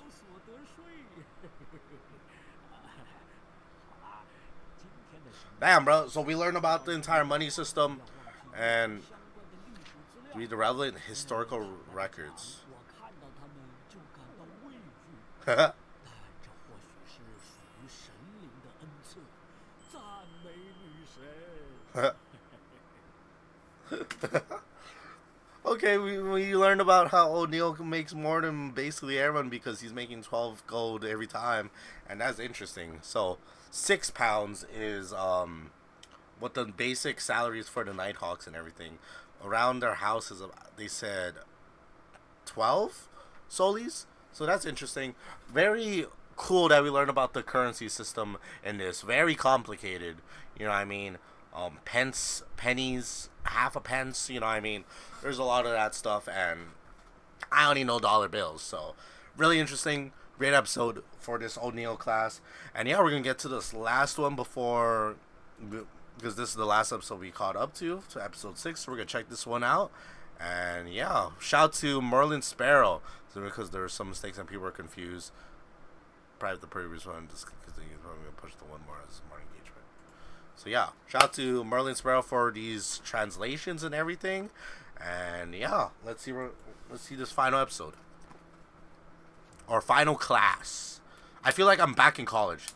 [SPEAKER 1] Damn, bro. So we learn about the entire money system and read the relevant historical records. Okay, we learned about how O'Neil makes more than basically everyone because he's making 12 gold every time, and that's interesting. So, £6 is what the basic salaries for the Nighthawks and everything. Around their houses, they said 12 solis. So that's interesting. Very cool that we learned about the currency system in this. Very complicated. You know what I mean? Pence, pennies, half a pence. You know what I mean? There's a lot of that stuff, and I only know dollar bills. So really interesting. Great episode for this O'Neil class. And yeah, we're gonna get to this last one before, because this is the last episode we caught up to episode 6. So we're gonna check this one out. And yeah, shout to Merlin Sparrow, so because there were some mistakes and people were confused. Probably the previous one, just because he's probably gonna push the one more as more engagement. So yeah, shout out to Merlin Sparrow for these translations and everything. And yeah, let's see this final episode or final class. I feel like I'm back in college.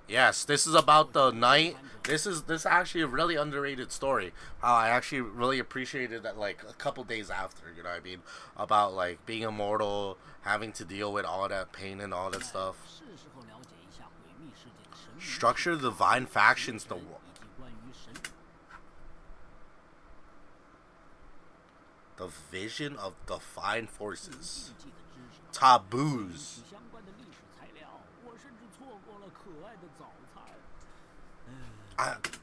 [SPEAKER 1] Yes, this is about the night. This is actually a really underrated story. I actually really appreciated that, like, a couple days after, you know what I mean? About, like, being immortal, having to deal with all that pain and all that stuff. Structure the divine factions. The vision of divine forces. Taboos.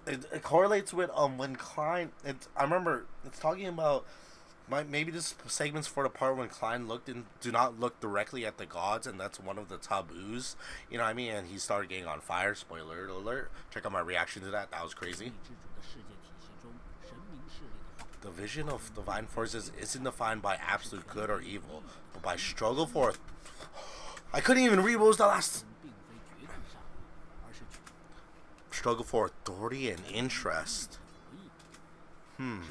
[SPEAKER 1] It correlates with when Klein. I remember it's talking about maybe this segment's for the part when Klein do not look directly at the gods, and that's one of the taboos. You know what I mean? And he started getting on fire. Spoiler alert! Check out my reaction to that. That was crazy. The vision of divine forces isn't defined by absolute good or evil, but by struggle for. I couldn't even read what was the last. Struggle for authority and interest. Being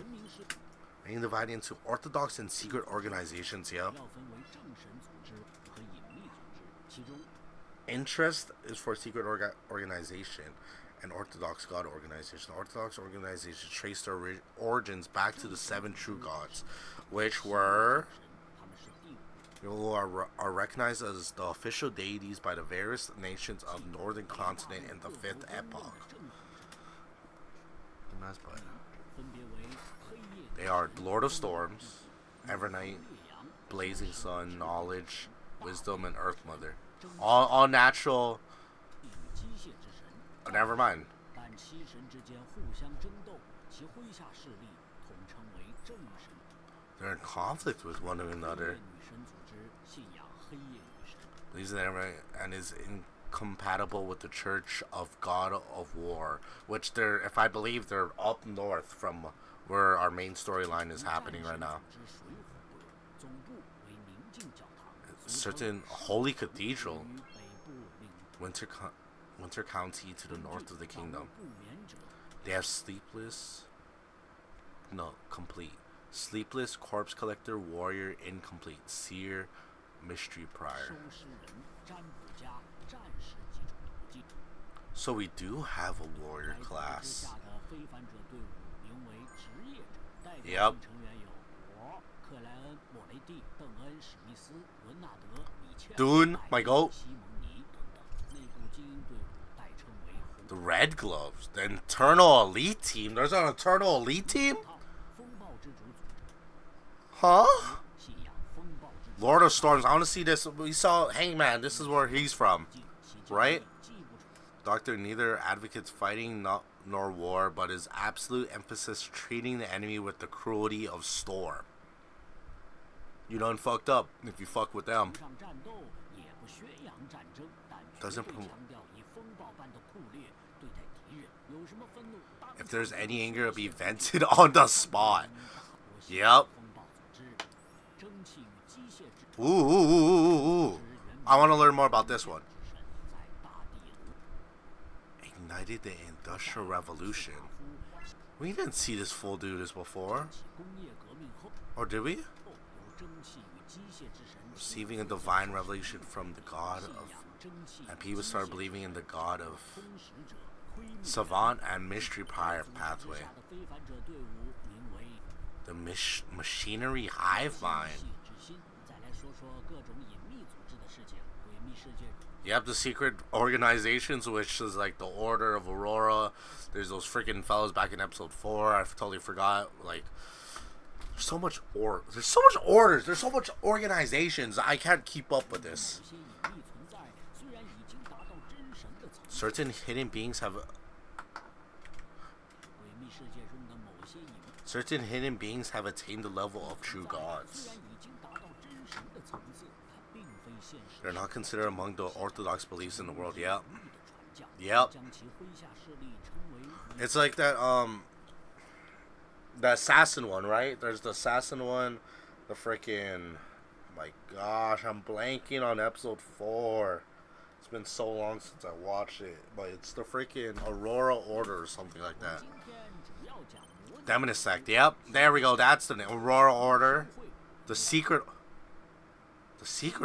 [SPEAKER 1] divided into orthodox and secret organizations, yeah. Interest is for secret organization and orthodox god organization. Orthodox organizations trace their origins back to the 7 true gods, which are recognized as the official deities by the various nations of northern continent in the 5th epoch. They are Lord of Storms, Evernight, Blazing Sun, Knowledge, Wisdom, and Earth Mother. All natural. Oh, never mind. They're in conflict with one another. Believes in Evernight and is incompatible with the Church of God of War, which if I believe, they're up north from where our main storyline is happening right now. Certain holy cathedral, Winter County to the north of the kingdom. They have complete. Sleepless, corpse collector, warrior, incomplete, seer, mystery prior. So we do have a warrior class. Yep. Dune, my goat. The Red Gloves, the Eternal Elite Team. There's an Eternal Elite Team? Huh? Lord of Storms. I want to see this. We saw Hangman. This is where he's from, right? Doctor neither advocates fighting nor war, but his absolute emphasis treating the enemy with the cruelty of storm. You done fucked up if you fuck with them.
[SPEAKER 2] 上战斗，也不宣扬战争，但绝
[SPEAKER 1] Doesn't
[SPEAKER 2] 对
[SPEAKER 1] promote.
[SPEAKER 2] 强调以风暴般的酷烈对待敌人。有什么愤怒，当
[SPEAKER 1] If
[SPEAKER 2] 场
[SPEAKER 1] there's any
[SPEAKER 2] 宣
[SPEAKER 1] anger,
[SPEAKER 2] 泄
[SPEAKER 1] it'll be
[SPEAKER 2] 出
[SPEAKER 1] vented on the spot.
[SPEAKER 2] 大多数
[SPEAKER 1] Yep.
[SPEAKER 2] 风暴组织，蒸汽与机械之
[SPEAKER 1] Ooh, ooh, ooh, ooh, ooh, ooh. I want to learn more about this one.
[SPEAKER 2] 之神在大地
[SPEAKER 1] Ignited the Industrial Revolution. We didn't see this fool do this before.
[SPEAKER 2] 起工业革命后，
[SPEAKER 1] Or did we?
[SPEAKER 2] 由蒸汽与机械之神
[SPEAKER 1] Receiving a divine revelation from the god
[SPEAKER 2] 信
[SPEAKER 1] of...
[SPEAKER 2] 仰蒸汽与
[SPEAKER 1] And
[SPEAKER 2] 机
[SPEAKER 1] people
[SPEAKER 2] 械
[SPEAKER 1] started
[SPEAKER 2] 之
[SPEAKER 1] believing
[SPEAKER 2] 神
[SPEAKER 1] in the god of
[SPEAKER 2] 吞噬者窥秘
[SPEAKER 1] Savant and Mystery
[SPEAKER 2] 组
[SPEAKER 1] Pathway.
[SPEAKER 2] 织下的非凡者队伍名为
[SPEAKER 1] The Machinery Hive
[SPEAKER 2] 星
[SPEAKER 1] Mind.
[SPEAKER 2] 系之心。再来说说各种隐秘组织的事情。诡秘世界
[SPEAKER 1] You have the secret organizations, which is like the Order of Aurora. There's those freaking fellows back in episode 4. I totally forgot. Like, there's so much there's so much orders. There's so much organizations. I can't keep up with
[SPEAKER 2] 某
[SPEAKER 1] this.
[SPEAKER 2] 些隐秘存在，虽然已经达到真神的层次，
[SPEAKER 1] Certain hidden beings have
[SPEAKER 2] 诡秘世界中的某些隐秘
[SPEAKER 1] certain hidden beings have attained the level of true
[SPEAKER 2] 存在
[SPEAKER 1] gods.
[SPEAKER 2] 虽然已经达到真神的层次，它并非现实。
[SPEAKER 1] They're not considered among the orthodox beliefs in the world. Yep.
[SPEAKER 2] 的传教
[SPEAKER 1] Yep.
[SPEAKER 2] 将其麾下势力称为
[SPEAKER 1] It's like that the assassin one, right? There's the assassin one, the freaking my gosh, I'm blanking on episode 4. It's been so long since I watched it, but it's the freaking Aurora Order or something like that.
[SPEAKER 2] 今天主要讲魔女
[SPEAKER 1] Demonist sect. Yep, there we go. That's the name. Aurora Order,
[SPEAKER 2] 会
[SPEAKER 1] the secret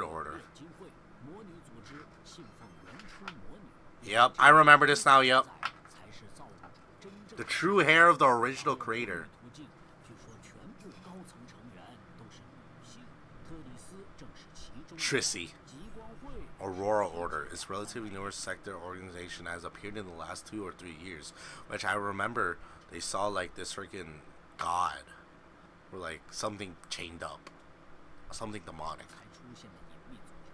[SPEAKER 1] order.
[SPEAKER 2] 炼金会魔女组织信奉原初魔女。
[SPEAKER 1] Yep, I remember this now. Yep,
[SPEAKER 2] 才是造物主真正
[SPEAKER 1] the true hair of the original creator.
[SPEAKER 2] 途径。据说全部高层成员都是女性，特里斯正是其中。
[SPEAKER 1] Trissy.
[SPEAKER 2] 极光会
[SPEAKER 1] Aurora Order is a relatively newer sector organization that has appeared in the last 2 or 3 years, which I remember they saw like this freaking god, or like something chained up, something demonic.
[SPEAKER 2] 才出现的隐秘组织，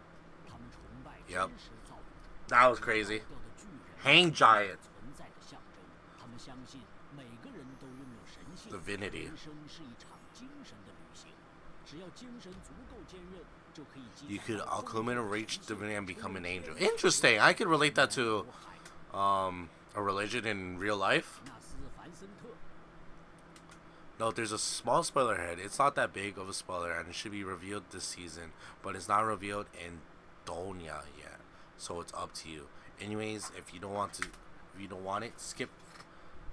[SPEAKER 2] 他们崇拜
[SPEAKER 1] Yep.
[SPEAKER 2] 真实造物主。
[SPEAKER 1] That was crazy.
[SPEAKER 2] 掉的巨人
[SPEAKER 1] Hang giant.
[SPEAKER 2] 存在的象征。他们相信每个人都拥有神性。
[SPEAKER 1] Divinity.
[SPEAKER 2] 人生是一场精神的旅行，只要精神足够坚韧，就可以击
[SPEAKER 1] You
[SPEAKER 2] 败
[SPEAKER 1] could
[SPEAKER 2] 到
[SPEAKER 1] acclimate
[SPEAKER 2] 风
[SPEAKER 1] and
[SPEAKER 2] 暴
[SPEAKER 1] reach
[SPEAKER 2] 的
[SPEAKER 1] divinity and become an angel. Interesting. I could relate that to a religion in real life.
[SPEAKER 2] 纳斯凡森特。
[SPEAKER 1] No, there's a small spoiler ahead. It's not that big of a spoiler, and it should be revealed this season, but it's not revealed in Donya yet. So it's up to you. Anyways, if you don't want it, skip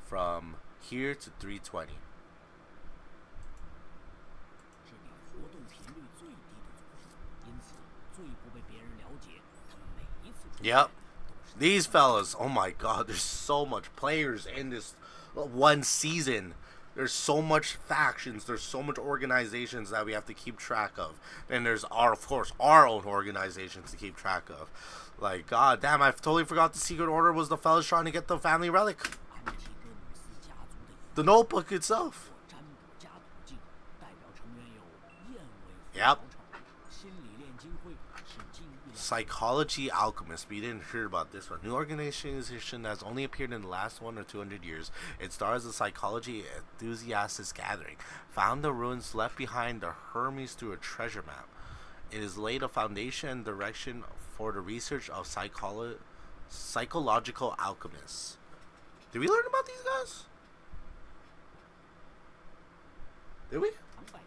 [SPEAKER 1] from here to 320.
[SPEAKER 2] 是你活动频率最低的组织，因此最不被别人了解。他们每一次出现
[SPEAKER 1] Yep.
[SPEAKER 2] 都是
[SPEAKER 1] These fellas, oh my god, there's so much players in this one season. There's so much factions, there's so much organizations that we have to keep track of. And there's of course, our own organizations to keep track of. Like, god damn, I totally forgot the secret order was the fellas trying to get the family relic.
[SPEAKER 2] 安提戈努斯家族的遗
[SPEAKER 1] The notebook itself.
[SPEAKER 2] 或占卜家途径，代表成员有燕尾服
[SPEAKER 1] Yep.
[SPEAKER 2] 草场、心理炼金会是近一两
[SPEAKER 1] Psychology Alchemist. We didn't hear about this one. New organization that's only appeared in the last 1 or 200 years. It stars a psychology enthusiasts gathering. Found the ruins left behind the Hermes through a treasure map. It has laid a foundation and direction for the research of psychological alchemists. Did we learn about these guys? Did we?
[SPEAKER 2] 200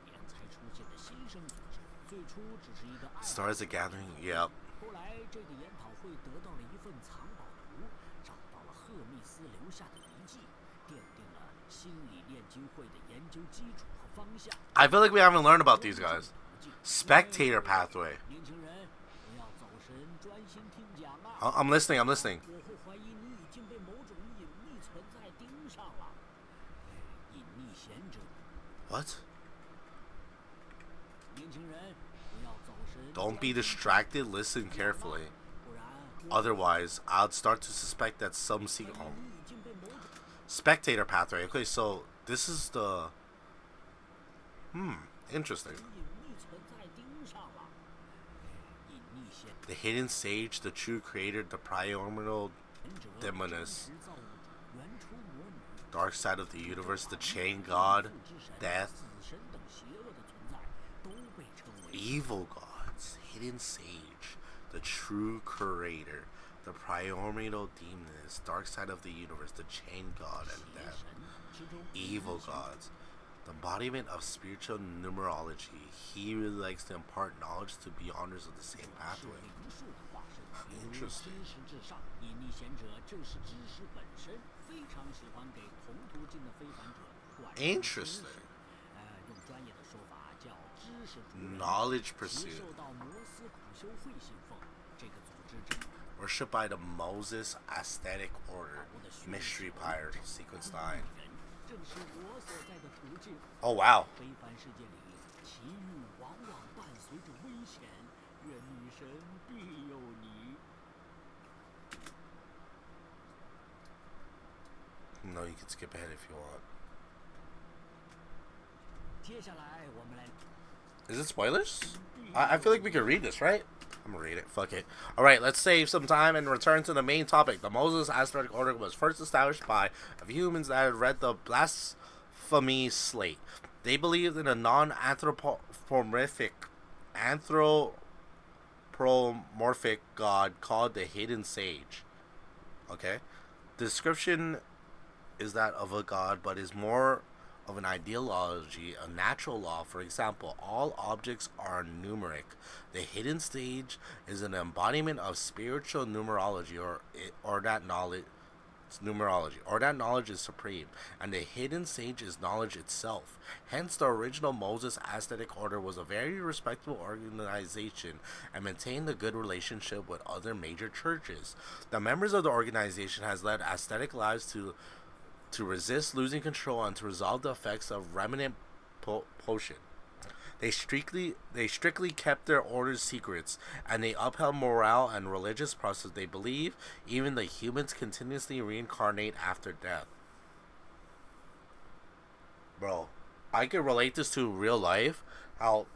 [SPEAKER 2] 年才出现的新生组织，最初只是一个爱好
[SPEAKER 1] Stars a gathering. Yep.
[SPEAKER 2] 后来这个研讨会得到了一份藏宝图，找到了赫密斯留下的遗迹，奠定了心理炼金会的研究基础和方向。
[SPEAKER 1] I feel like we haven't learned about these
[SPEAKER 2] 途
[SPEAKER 1] guys.
[SPEAKER 2] 径
[SPEAKER 1] Spectator pathway.
[SPEAKER 2] 年轻人，不要走神，专心听讲啊！
[SPEAKER 1] I'm listening. I'm listening.
[SPEAKER 2] 我会怀疑你已经被某种隐秘存在盯上了。隐秘贤者，
[SPEAKER 1] What?
[SPEAKER 2] 年轻人，不要走神。
[SPEAKER 1] Don't be distracted. Listen carefully.
[SPEAKER 2] 不然，
[SPEAKER 1] Otherwise, I'd start to suspect that some secret.
[SPEAKER 2] 你已经被某种
[SPEAKER 1] Spectator pathway. Okay, so this is the. Interesting.
[SPEAKER 2] 隐秘存在盯上了。隐秘贤
[SPEAKER 1] The hidden sage, the true creator, the primordial
[SPEAKER 2] 者，
[SPEAKER 1] demoness,
[SPEAKER 2] 真实造物主，原初魔女，
[SPEAKER 1] dark side of the universe, the chain god,
[SPEAKER 2] 父之神
[SPEAKER 1] death.
[SPEAKER 2] 死神等邪恶的存在，都被称为
[SPEAKER 1] Evil gods, hidden sage, the true curator, the primordial demoness, dark side of the universe, the chain god, and
[SPEAKER 2] 邪
[SPEAKER 1] death.
[SPEAKER 2] 神，其中
[SPEAKER 1] Evil gods, the embodiment of spiritual numerology. He really likes to impart knowledge to beyonders of the same
[SPEAKER 2] 是
[SPEAKER 1] pathway.
[SPEAKER 2] 灵术的化身，比如知
[SPEAKER 1] Interesting.
[SPEAKER 2] 识至上。隐匿贤者正是知识本身，非常喜欢给同途径的非凡者灌输知识。
[SPEAKER 1] Interesting.
[SPEAKER 2] 用专业的说法叫知识主人。
[SPEAKER 1] Knowledge
[SPEAKER 2] 其
[SPEAKER 1] pursuit.
[SPEAKER 2] 受到摩斯苦修会信奉，这个组织真
[SPEAKER 1] Worshipped by the Moses Aesthetic Order. Mystery Pyre, Sequence 9.
[SPEAKER 2] 正是我所在的途径。
[SPEAKER 1] Oh, wow.
[SPEAKER 2] 非凡世界里，奇遇往往伴随着危险，愿女神庇佑你。
[SPEAKER 1] No, you can skip ahead if you want.
[SPEAKER 2] 接下来我们来
[SPEAKER 1] Is it spoilers? I feel like we could read this, right? I'm gonna read it. Fuck it. Alright, let's save some time and return to the main topic. The Moses Aesthetic Order was first established by a few humans that had read the blasphemy slate. They believed in a non-anthropomorphic god called the Hidden Sage. Okay? The description is that of a god, but is more of an ideology, a natural law. For example, all objects are numeric. The hidden stage is an embodiment of spiritual numerology, or that knowledge. It's numerology, or that knowledge is supreme, and the hidden sage is knowledge itself. Hence, the original Moses Aesthetic Order was a very respectable organization and maintained a good relationship with other major churches. The members of the organization has led ascetic lives to resist losing control and to resolve the effects of remnant potion. They strictly kept their order's secrets, and they upheld morale and religious process. They believe even the humans continuously reincarnate after death. Bro, I can relate this to real life. How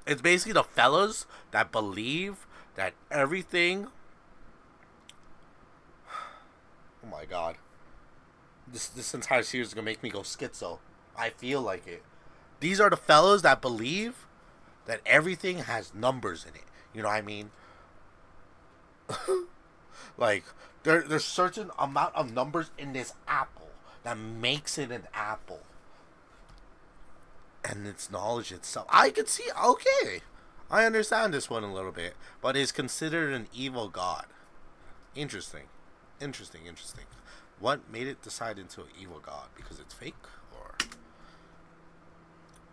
[SPEAKER 1] it's basically the fellas that believe that everything. Oh my god. This entire series is gonna make me go schizo. I feel like it. These are the fellows that believe that everything has numbers in it. You know what I mean? Like there's certain amount of numbers in this apple that makes it an apple, and it's knowledge itself. I can see. Okay, I understand this one a little bit, but is considered an evil god. Interesting. What made it decide into an evil god? Because it's fake, or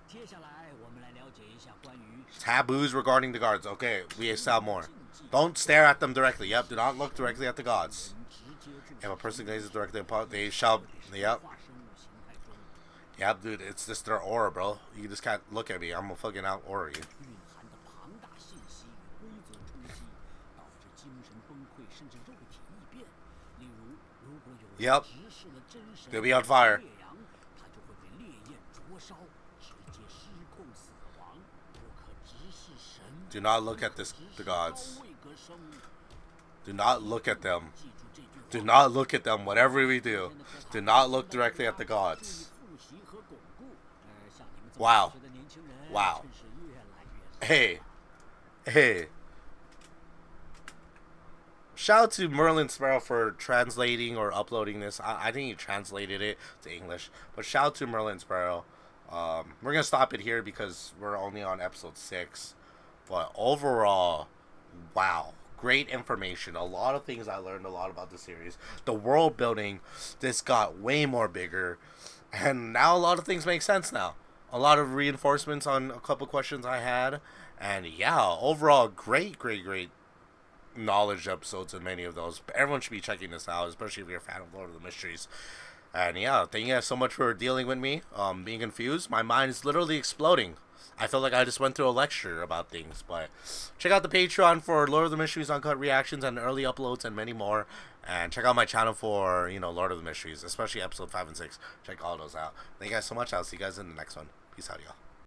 [SPEAKER 2] 接下来我们来了解一下关于
[SPEAKER 1] taboos regarding the gods? Okay, we saw more. Don't stare at them directly. Yep, do not look directly at the gods.
[SPEAKER 2] 直接注
[SPEAKER 1] If a person gazes directly upon, they shall. Yep,
[SPEAKER 2] 化生物形态中
[SPEAKER 1] yep, dude. It's just their aura, bro. You just can't look at me. I'm gonna fucking out aura you.
[SPEAKER 2] 蕴含的庞大信息与规则冲击，导致精神崩溃甚至肉体异变。例如，如果有人
[SPEAKER 1] Yep.
[SPEAKER 2] 直视了真神
[SPEAKER 1] They'll be on fire.
[SPEAKER 2] 烈阳，他就会被烈焰灼烧，直接失控死亡。不可直视神。
[SPEAKER 1] Do not look at the
[SPEAKER 2] 直视
[SPEAKER 1] gods.
[SPEAKER 2] 高位格生物。
[SPEAKER 1] Do not look at them.
[SPEAKER 2] 记住这句话
[SPEAKER 1] Do not look at them. Whatever we do, do not look directly at the gods.
[SPEAKER 2] 复习和巩固。像你们这么
[SPEAKER 1] Wow.
[SPEAKER 2] 大学的年轻人
[SPEAKER 1] Wow.
[SPEAKER 2] 真是越来越
[SPEAKER 1] Hey, hey. Shout out to Merlin Sparrow for translating or uploading this. I think he translated it to English. But shout out to Merlin Sparrow. We're going to stop it here because we're only on episode 6. But overall, wow. Great information. A lot of things I learned a lot about the series. The world building, this got way more bigger. And now a lot of things make sense now. A lot of reinforcements on a couple questions I had. And yeah, overall, great knowledge episodes in many of those. Everyone should be checking this out, especially if you're a fan of Lord of the Mysteries. And yeah, thank you guys so much for dealing with me, being confused. My mind is literally exploding. I feel like I just went through a lecture about things, but check out the Patreon for Lord of the Mysteries uncut reactions and early uploads and many more. And check out my channel for, Lord of the Mysteries, especially episode 5 and 6. Check all those out. Thank you guys so much. I'll see you guys in the next one. Peace out, y'all.